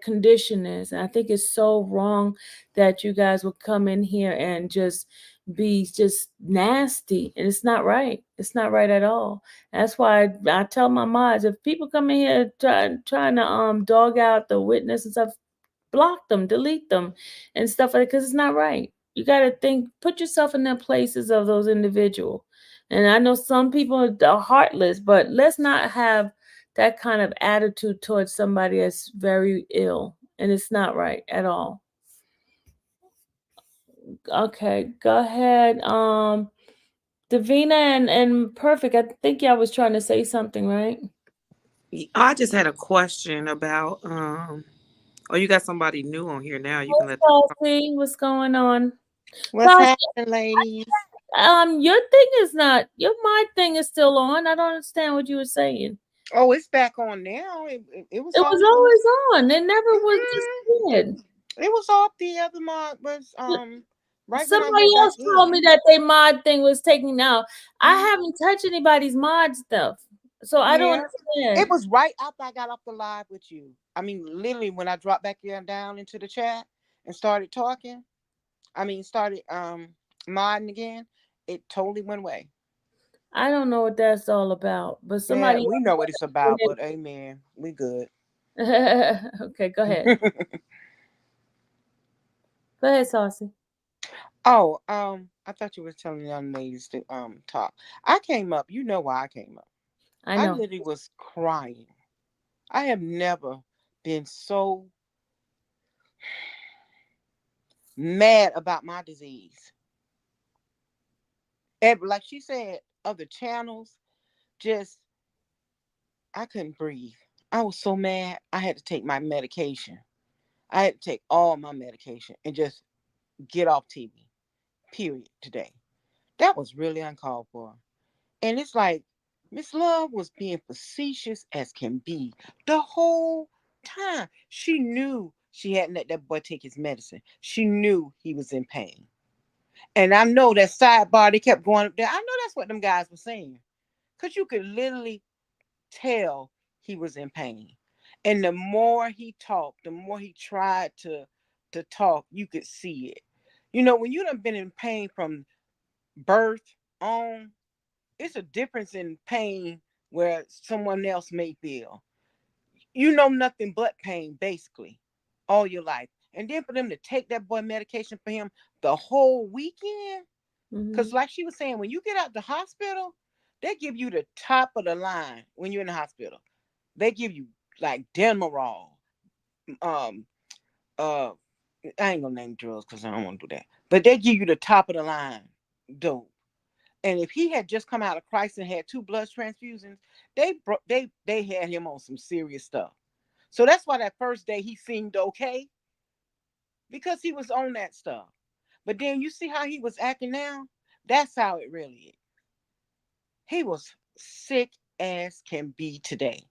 condition is. And I think it's so wrong that you guys will come in here and just be just nasty, and it's not right. It's not right at all. That's why I tell my mods, if people come in here trying to dog out the witness and stuff, block them, delete them, and stuff like that, because it's not right. You got to think, put yourself in the places of those individuals. And I know some people are heartless, but let's not have that kind of attitude towards somebody that's very ill, and it's not right at all. Okay, go ahead. Davina and Perfect, I think y'all was trying to say something, right? I just had a question about oh, you got somebody new on here now. You can let them. Saucy, what's going on? What's Saucy, happening, ladies? your thing is not your my thing is still on. I don't understand what you were saying. Oh, it's back on now. It was It was off. always on. It never was Mhm. disappeared. It was off. The other mod was right when I Somebody went back else told in. me that they mod thing was taken out. I Mhm. haven't touched anybody's mod stuff, so I don't Yeah, it understand. was right after I got off the live with you. I mean, literally when I dropped back down into the chat and started talking. I mean, started modding again. It totally went away. I don't know what that's all about, but Yeah, somebody we know what it's about, else. but amen, we good. Okay, go ahead. Go ahead, Saucy. Oh, I thought you were telling young ladies to talk. I came up. You know why I came up? I I know. literally was crying. I have never been so mad about my disease. Like she said, other channels, just I couldn't breathe. I was so mad. I had to take my medication. I had to take all my medication and just get off TV. Period. Today, that was really uncalled for. And it's like Miss Love was being facetious as can be the whole time. She knew she hadn't let that boy take his medicine. She knew he was in pain. And I know that sidebar they kept going up there. I know that's what them guys were saying. Because you could literally tell he was in pain. And the more he talked, the more he tried to talk, you could see it. You know, when you done been in pain from birth on, it's a difference in pain where someone else may feel. You know nothing but pain basically all your life. And then for them to take that boy medication for him the whole weekend, because Mhm. like she was saying, when you get out the hospital, they give you the top of the line when you're in the hospital. They give you like Demerol. Um, uh, I ain't gonna name drugs because I don't want to do that. But they give you the top of the line dope. And if he had just come out of Christ and had 2 blood transfusions, they had him on some serious stuff. So that's why that first day he seemed okay because he was on that stuff. But then you see how he was acting now? That's how it really is. He was sick as can be today.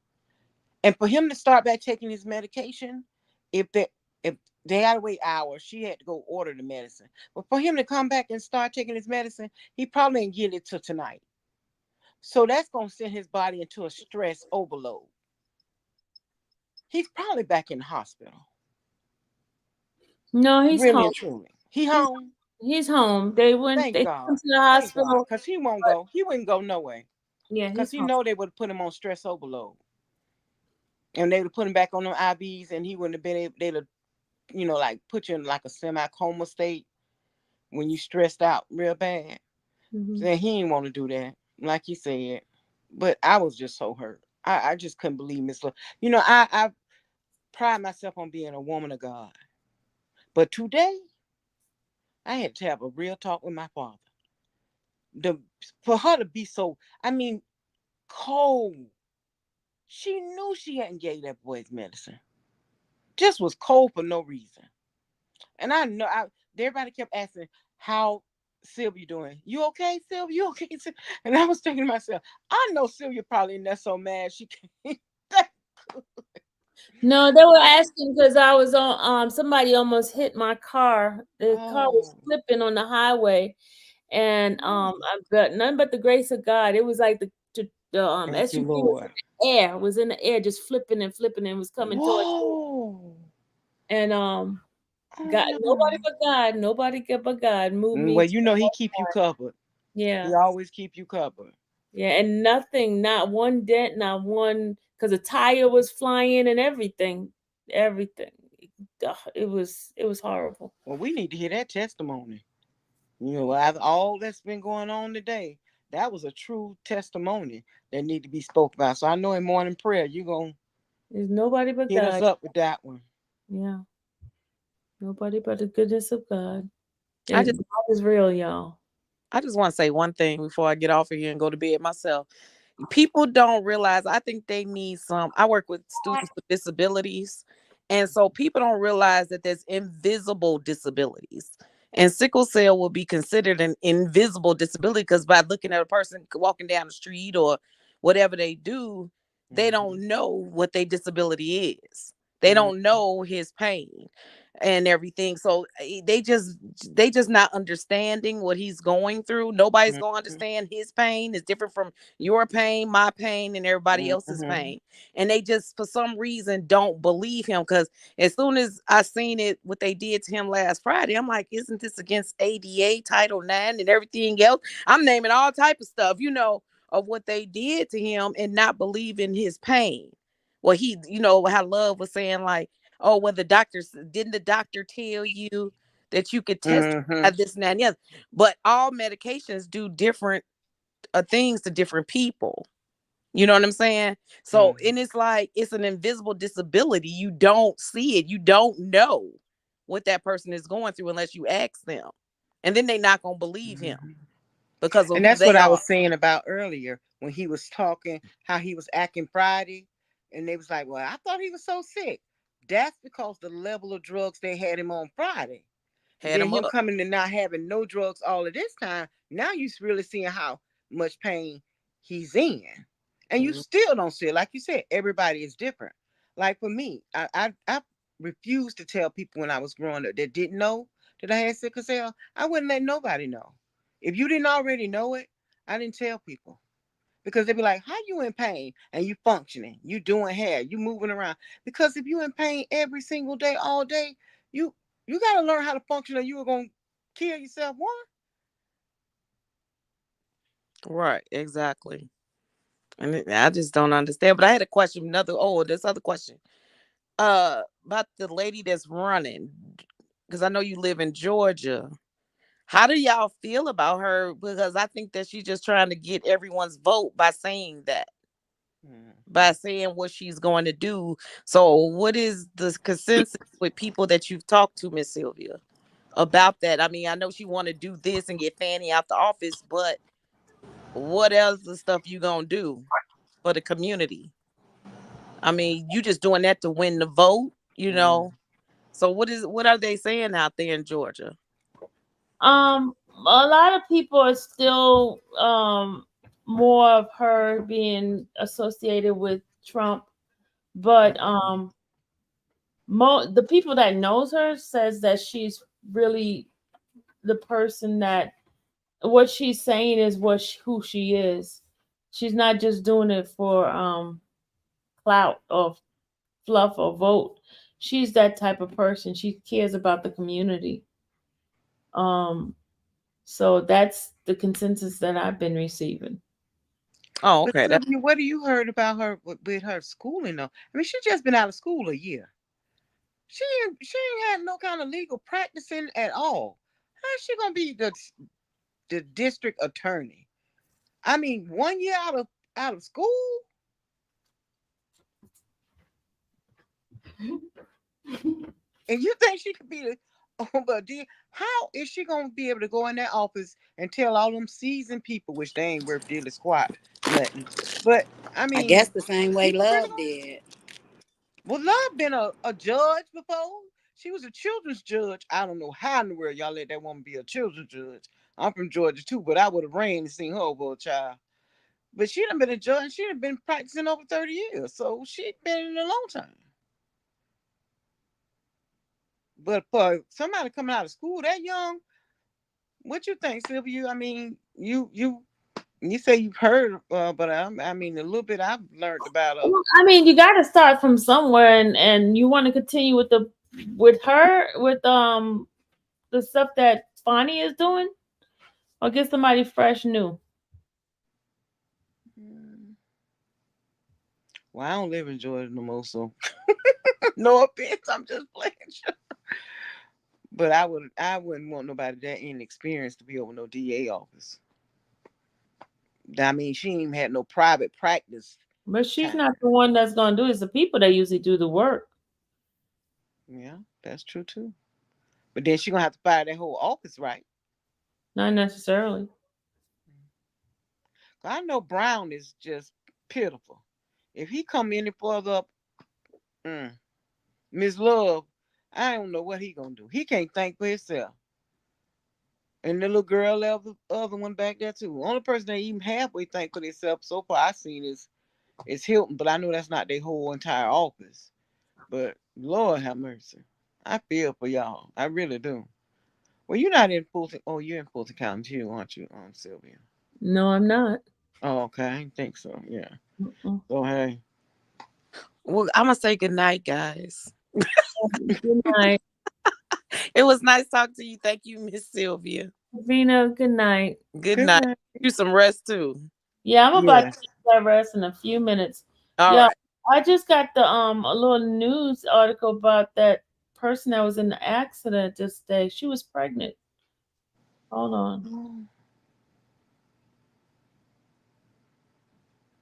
And for him to start back taking his medication, if they if they had to wait hours, she had to go order the medicine. But for him to come back and start taking his medicine, he probably didn't get it till tonight. So that's gonna send his body into a stress overload. He's probably back in the hospital. No, he's Really home. and truly. He He's home. he's home. They Thank took him God. to the Thank God. hospital, Because he won't but go. He wouldn't go nowhere. yeah, Because he's he home. know they would have put him on stress overload. And they would have put him back on them IVs and he wouldn't have been able, they'd have, like put you in like a semi-coma state when you stressed out real bad. Mhm. Then he didn't want to do that, like he said. But I was just so hurt. I just couldn't believe Miss I pride myself on being a woman of God. But today, I had to have a real talk with my father. The For her to be so, I mean, cold. She knew she hadn't gave that boy's medicine. Just was cold for no reason. And I know everybody kept asking how Sylvia doing. You okay, Sylvia? You okay? And I was thinking to myself, I know Sylvia probably not so mad she can't. No, they were asking because I was on. Somebody almost hit my car. The car was Oh, flipping on the highway, and oh, I've got none but the grace of God. It was like the thank you, SUV was Lord. in the air, was in the air, just flipping and flipping, and was coming towards me. Whoa. And Oh God, nobody no. but God, but God moved me Well, to he keep you covered. He yeah. always keep you covered. Yeah, and nothing, not one dent, not one, because the tire was flying and everything, everything. Ugh, it was horrible. Well, we need to hear that testimony. After all that's been going on today, that was a true testimony that need to be spoke about. So I know in morning prayer, you're going to There's nobody but hit us God. up with that one. Yeah, nobody but the goodness of God. I And just God is real, y'all. I just want to say one thing before I get off of here and go to bed myself. People don't realize, I think they need some. I work with students with disabilities. And so people don't realize that there's invisible disabilities. And sickle cell will be considered an invisible disability because by looking at a person walking down the street or whatever they do, they Mm-hmm. don't know what their disability is. They Mm-hmm. don't know his pain and everything. So they just not understanding what he's going through. Nobody's going to Mm-hmm. understand his pain. Is different from your pain, my pain, and everybody else's Mm-hmm. pain. And they just for some reason don't believe him because as soon as I seen it, what they did to him last Friday, I'm like, isn't this against ADA, Title IX, and everything else? I'm naming all type of stuff, of what they did to him and not believing his pain. Well, how Love was saying, like, oh, well, didn't the doctor tell you that you could testify Mm-hmm. this and that and the other? But all medications do different things to different people. You know what I'm saying? So, and it's like it's an invisible disability. You don't see it. You don't know what that person is going through unless you ask them. And then they not gonna believe him Mm-hmm. because of And who that's what they I are. was saying about earlier when he was talking, how he was acting Friday. And they was like, well, I thought he was so sick. That's because the level of drugs they had him on Friday. Had Then him him up. coming to not having no drugs all of this time. Now you really seeing how much pain he's in. And you Mhm. still don't see it. Like you said, everybody is different. Like for me, I refused to tell people when I was growing up that didn't know that I had sickle cell. I wouldn't let nobody know. If you didn't already know it, I didn't tell people because they be like, how you in pain and you functioning, you doing hair, you moving around. Because if you in pain every single day, all day, you you got to learn how to function or you are going to kill yourself. One. Right, exactly. And I just don't understand. But I had a question, this other question. About the lady that's running, because I know you live in Georgia. How do y'all feel about her? Because I think that she's just trying to get everyone's vote by saying that, by saying what she's going to do. So, what is the consensus with people that you've talked to, Miss Sylvia, about that? I mean, I know she want to do this and get Fanny out the office, but what else the stuff you gonna do for the community? I mean, you just doing that to win the vote, you know? So what are they saying out there in Georgia? A lot of people are still more of her being associated with Trump, but the people that knows her says that she's really the person that what she's saying is who she is. She's not just doing it for clout or fluff or vote. She's that type of person. She cares about the community. Um, so that's the consensus that I've been receiving. Oh, But okay. Sylvia, what do you heard about her with her schooling though? I mean, she just been out of school a year. She ain't had no kind of legal practicing at all. How's she gonna be the district attorney? I mean, 1 year out of school, and you think she could be the oh, but how is she gonna be able to go in that office and tell all them seasoned people, which they ain't worth dealing squat nothing? But I I guess mean, the same way people really Love gonna. did. Well, Love been a judge before. She was a children's judge. I don't know how in the world y'all let that woman be a children's judge. I'm from Georgia too, but I would have ran and seen her over a child. But she done been a judge. She done been practicing over 30 years. So she been in a long time. But for somebody coming out of school that young, what you think, Sylvia? I mean, you say you've heard, but I mean, a little bit I've learned about her. Well, I mean, you got to start from somewhere, and you want to continue with the stuff that Fonnie is doing, or get somebody fresh new. Well, I don't live in Georgia no more, so no offense. I'm just playing. But I wouldn't want nobody that inexperienced to be over no DA office. I mean, she ain't even had no private practice But she's time. not the one that's going to do it. It's the people that usually do the work. Yeah, that's true too. But then she gonna have to fire that whole office, right? Not necessarily. I know Brown is just pitiful. If he come any further up, Miss Love, I don't know what he gonna do. He can't think for himself. And the little girl left the other one back there too. Only person that even halfway think for themselves so far I seen is Hilton, but I know that's not their whole entire office. But Lord have mercy. I feel for y'all. I really do. Well, you're not in Fulton. Oh, you're in Fulton County too, aren't you, Sylvia? No, I'm not. Oh, okay. I didn't think so. Yeah. Mm-mm. So hey. Well, I'm gonna say good night, guys. Good night, It was nice talking to you. Thank you, Miss Sylvia. Vina. Good night. Good Good night. night. You some rest too. Yeah, I'm about to Yes. take that rest in a few minutes. All Yeah, right. I just got the a little news article about that person that was in the accident this day. She was pregnant. Hold on.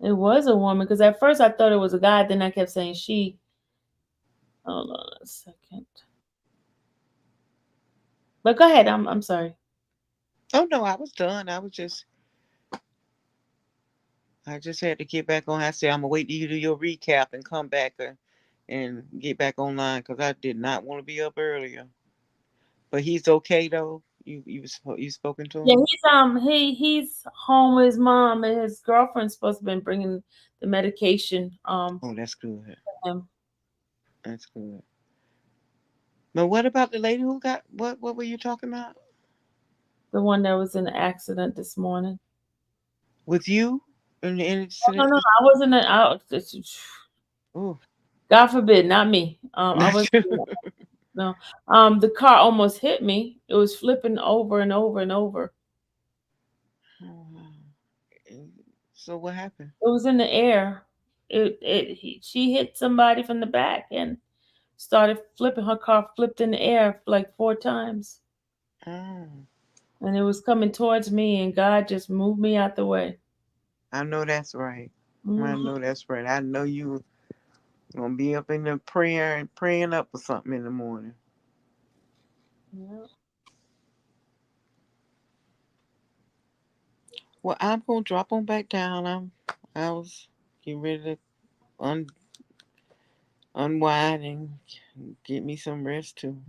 It was a woman because at first I thought it was a guy, then I kept saying she. Hold on a second. But go ahead. I'm sorry. Oh no, I was done. I just had to get back on. I said I'm gonna wait till you do your recap and come back and get back online because I did not want to be up earlier. But he's okay though. You spoken to Yeah, him? he's home with his mom, and his girlfriend's supposed to be bringing the medication Oh, that's good. to him. That's good. But what about the lady who got what? What were you talking about? The one that was in the accident this morning. With you? And the No, incident. no, I wasn't. Oh, God forbid, not me. I was no. The car almost hit me. It was flipping over and over and over. so what happened? It was in the air. She hit somebody from the back and started flipping. Her car flipped in the air like 4 times, Oh, and it was coming towards me. And God just moved me out the way. I know that's right. I Mhm. know that's right. I know you gonna be up in the prayer and praying up for something in the morning. Yeah. Well, I'm gonna drop on back down. I was getting ready to unwind and get me some rest too.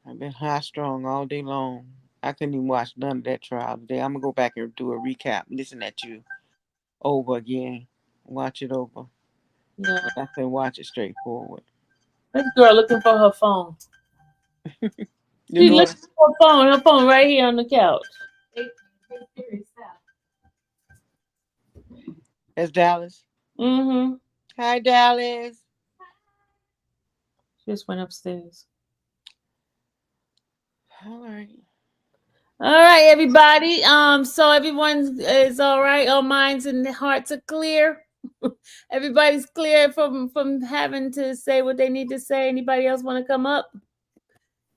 I've been high strung all day long. I couldn't even watch none of that trial today. I'm gonna go back and do a recap, listen at you over again, watch it over. Yeah. But I couldn't watch it straightforward. This girl looking for her phone. Your She looking daughter, for her phone. Her phone right here on the couch. that's Dallas. Mm-hmm. Hi, Dallas. She just went upstairs. All right. All right, everybody. So everyone is all right. All minds and hearts are clear. Everybody's clear from having to say what they need to say. Anybody else want to come up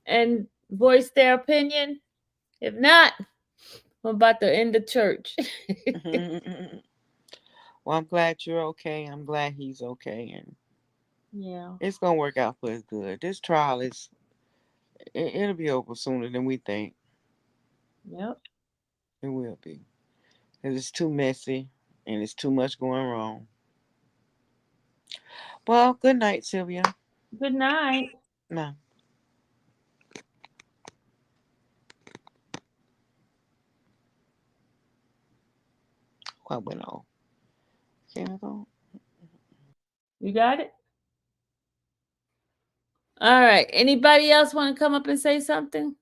and voice their opinion? If not, I'm about to end the church. Well, I'm glad you're okay. I'm glad he's okay, and Yeah. it's gonna work out for his good. This trial it'll be over sooner than we think. Yep. It will be. 'Cause it's too messy and it's too much going wrong. Well, good night, Sylvia. Good night. No, what went on? Can I go? You got it? All right. Anybody else want to come up and say something?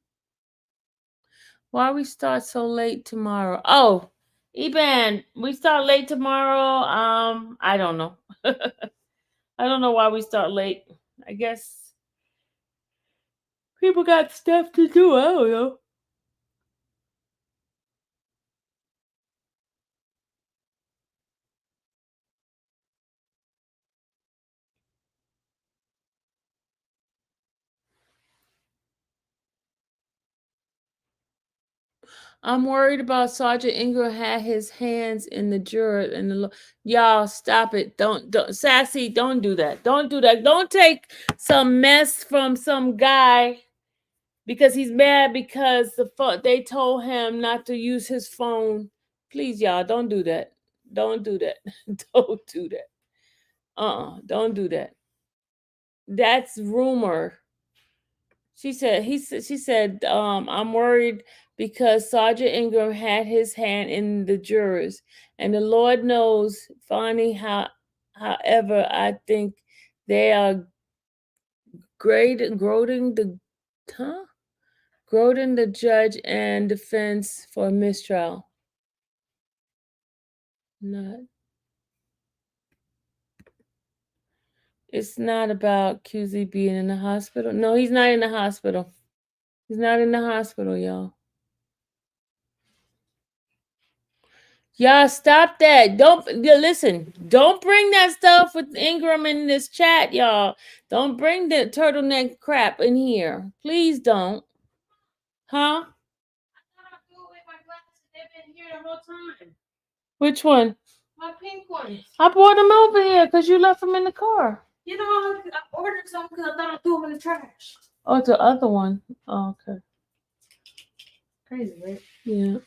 Why we start so late tomorrow? Oh, Eban, we start late tomorrow. I don't know. I don't know why we start late. I guess people got stuff to do. I don't know. I'm worried about Sergeant Ingram had his hands in the juror and y'all stop it. Don't Sassy, don't do that. Don't do that. Don't take some mess from some guy because he's mad because they told him not to use his phone. Please, y'all, don't do that. Don't do that. Don't do that. Don't do that. That's rumor. She said, I'm worried because Sergeant Ingram had his hand in the jurors, and the Lord knows, Fonnie, however, I think they are grading the huh? Grodin the judge and defense for mistrial. Not. It's not about QZ being in the hospital. No, he's not in the hospital. He's not in the hospital, y'all. Y'all stop that. Listen. Don't bring that stuff with Ingram in this chat, y'all. Don't bring the turtleneck crap in here. Please don't. Huh? Which one? My pink ones. I brought them over here because you left them in the car. You know, I ordered some because I thought I threw them in the trash. Oh, it's the other one. Oh, okay. Crazy, right? Yeah.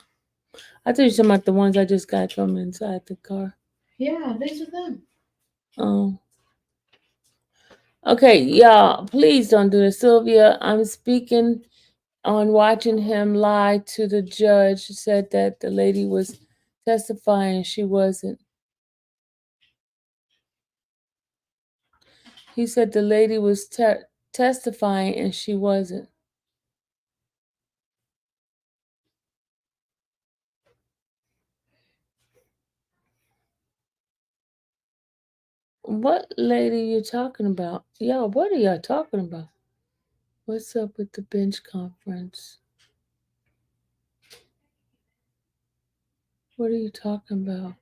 I thought you were talking about the ones I just got from inside the car. Yeah, these are them. Oh. Okay, y'all, please don't do this. Sylvia, I'm speaking on watching him lie to the judge. Said that the lady was testifying. She wasn't. He said the lady was testifying and she wasn't. What lady you talking about? Y'all, what are y'all talking about? What's up with the bench conference? What are you talking about?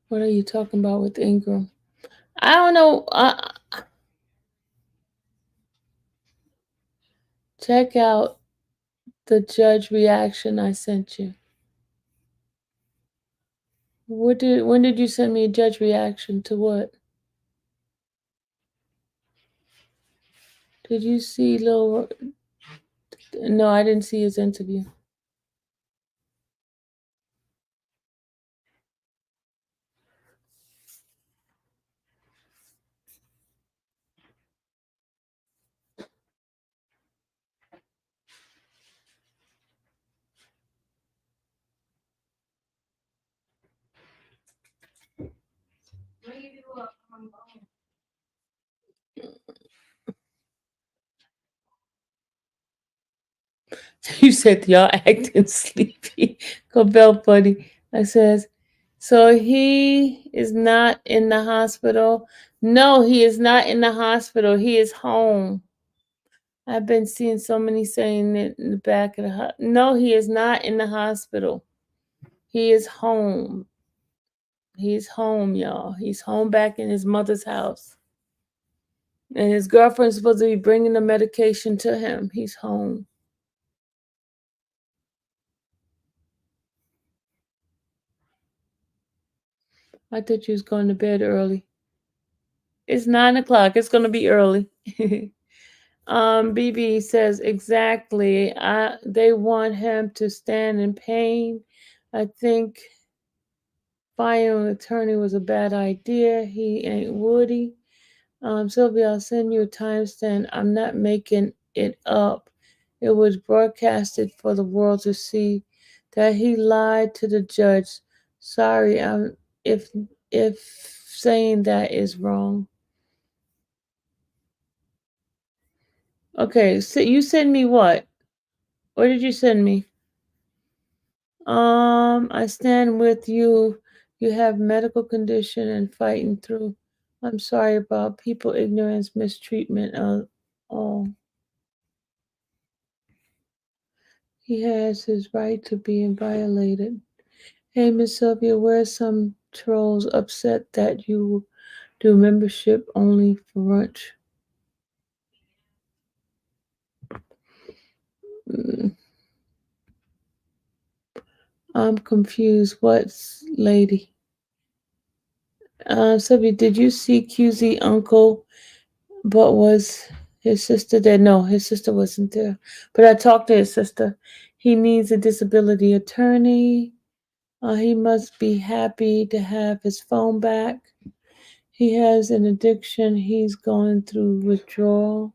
What are you talking about with Ingram? I don't know. Check out the judge reaction I sent you. When did you send me a judge reaction to what? Did you see little? No, I didn't see his interview. You said y'all acting sleepy. Cobell buddy. I says, so he is not in the hospital. No, he is not in the hospital. He is home. I've been seeing so many saying it in the back of the house. No, he is not in the hospital. He is home. He's home, y'all. He's home back in his mother's house. And his girlfriend's supposed to be bringing the medication to him. He's home. I thought you was going to bed early. It's 9 o'clock. It's going to be early. BB says exactly. They want him to stand in pain. I think firing an attorney was a bad idea. He ain't Woody. Sylvia, I'll send you a timestamp. I'm not making it up. It was broadcasted for the world to see that he lied to the judge. Sorry, if saying that is wrong. Okay, so you send me what? What did you send me? I stand with you. You have medical condition and fighting through. I'm sorry about people ignorance, mistreatment. Oh, he has his right to being violated. Hey, Miss Sylvia, where's some trolls upset that you do membership only for lunch? Mm, I'm confused. What's lady? Sylvia, did you see QZ uncle? But was his sister there? No, his sister wasn't there. But I talked to his sister. He needs a disability attorney. He must be happy to have his phone back. He has an addiction. He's going through withdrawal.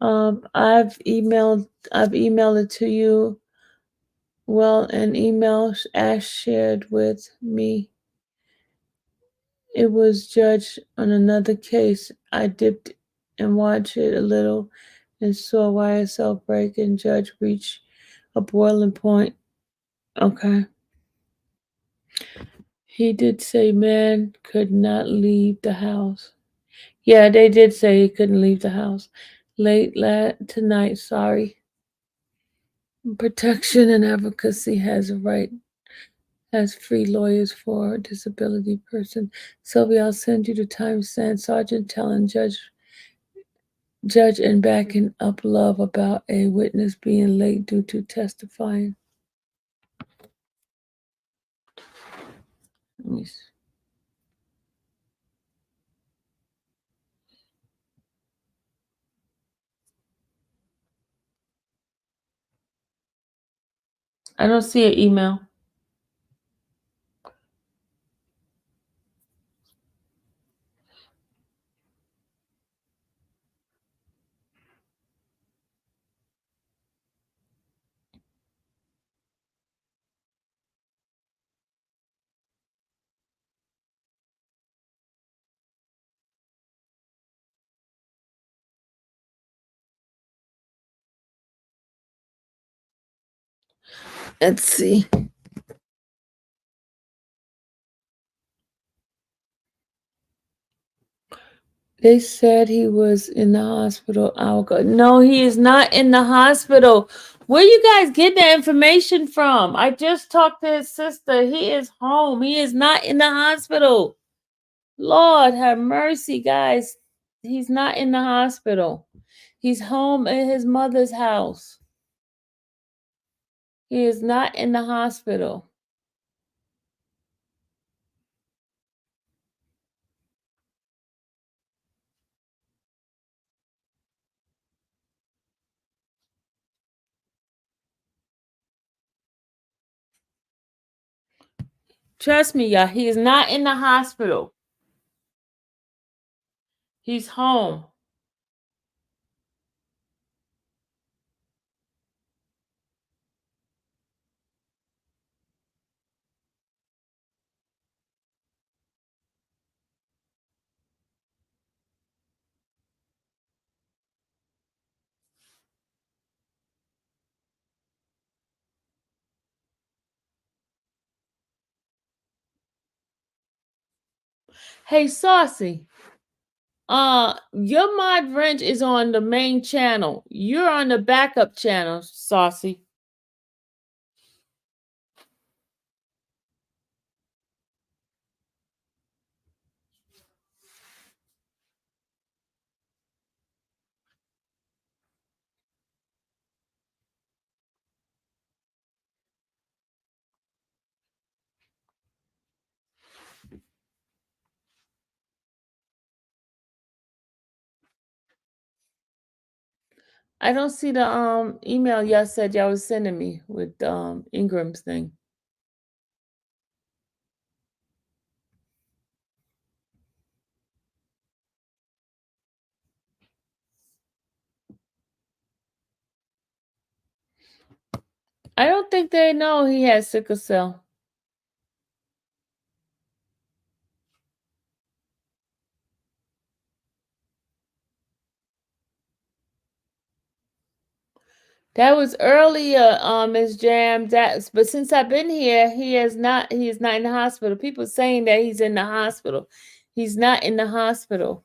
I've emailed it to you. Well, an email Ash shared with me. It was judged on another case. I dipped and watched it a little and saw YSL break and judge reach a boiling point. Okay. He did say man could not leave the house. Yeah, they did say he couldn't leave the house. Late tonight, sorry. Protection and advocacy has a right, has free lawyers for a disability person. Sylvia, I'll send you the timestamp. Sergeant telling judge and backing up love about a witness being late due to testifying. Let me see. I don't see an email. Let's see. They said he was in the hospital an hour ago. No, he is not in the hospital. Where you guys get that information from? I just talked to his sister. He is home. He is not in the hospital. Lord have mercy, guys. He's not in the hospital. He's home at his mother's house. He is not in the hospital. Trust me, y'all. He is not in the hospital. He's home. Hey, Saucy. Your mod wrench is on the main channel. You're on the backup channel, Saucy. I don't see the email y'all said y'all was sending me with Ingram's thing. I don't think they know he has sickle cell. That was earlier, Miss Jam. But since I've been here, he is not in the hospital. People saying that he's in the hospital. He's not in the hospital.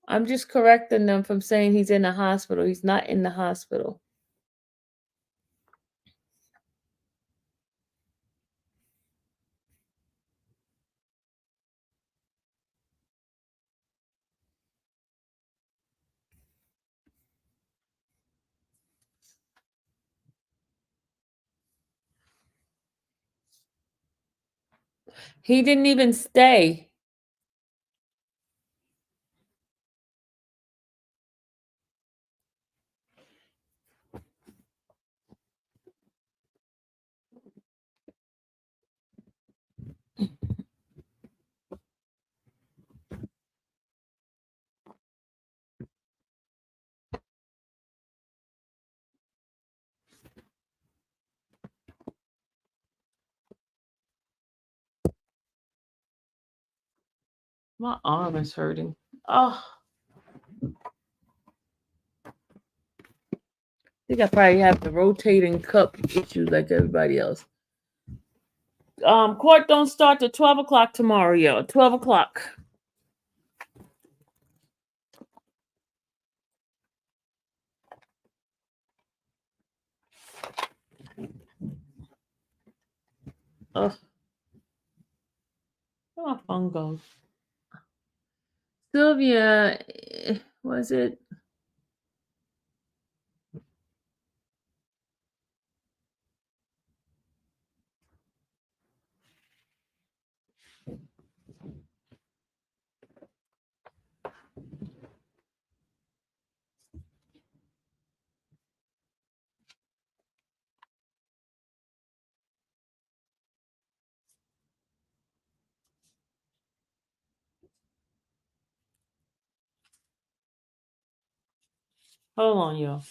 I'm just correcting them from saying he's in the hospital. He's not in the hospital. He didn't even stay. My arm is hurting. Oh, I think I probably have the rotating cup issue like everybody else. Court don't start till 12 o'clock tomorrow, yo. 12 o'clock. Oh, where my phone goes? Sylvia, was it? Hold on, y'all.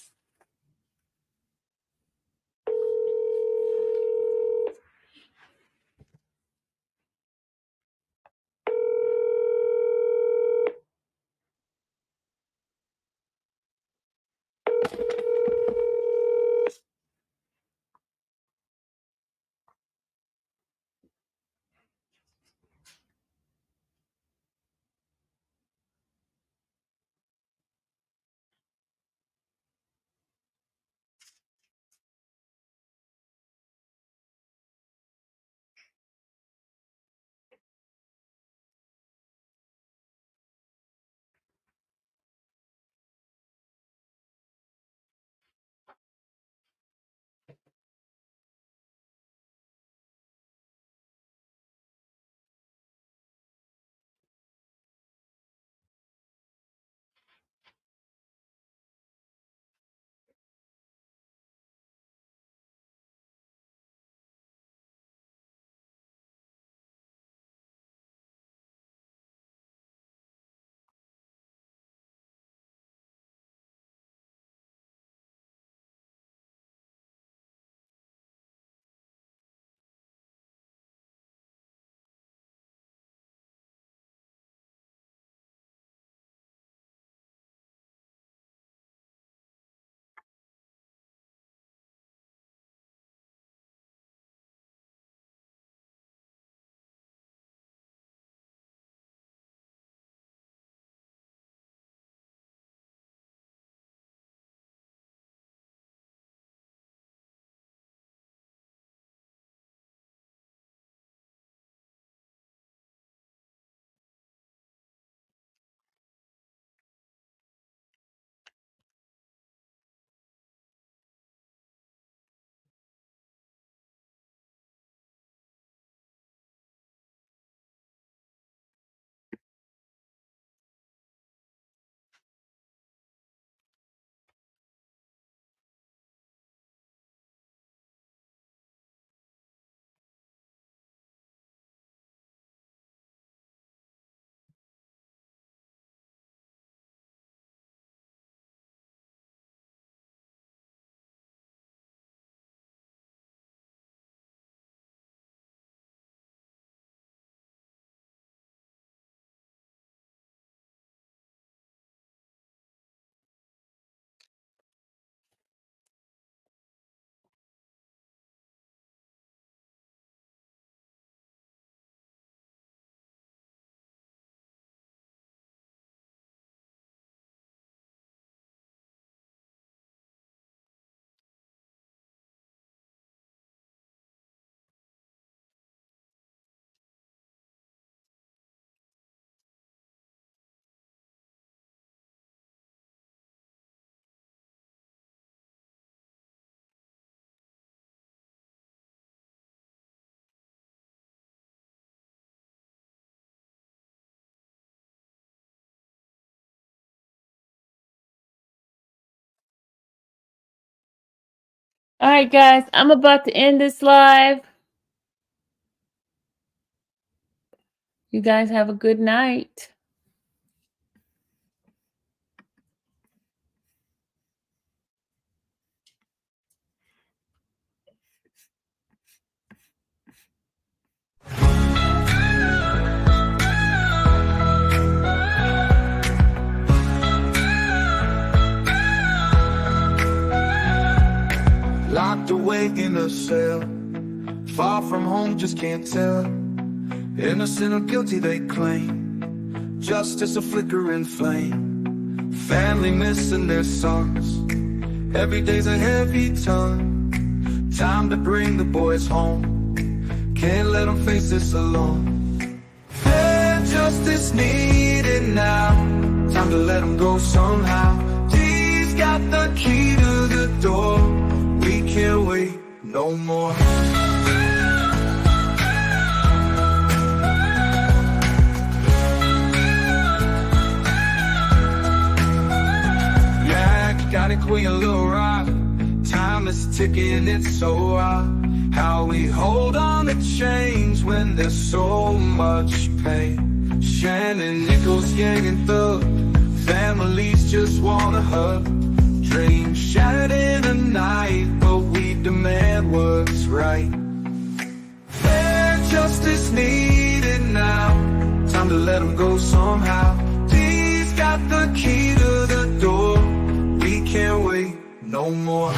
All right, guys, I'm about to end this live. You guys have a good night. Locked away in a cell, far from home, just can't tell. Innocent or guilty, they claim. Justice a flickering flame. Family missing their sons. Every day's a heavy ton. Time to bring the boys home. Can't let them face this alone. Fair justice needed now. Time to let them go somehow. He's got the key to the door. We can't wait no more. Yeah, got it, Queen, a little rock. Time is ticking, it's so odd how we hold on to change when there's so much pain. Shannon, Nichols, Yang, and Thug, families just want a hug. Dreams shattered in a night, but we demand what's right. Fair justice needed now. Time to let them go somehow. He's got the key to the door. We can't wait no more.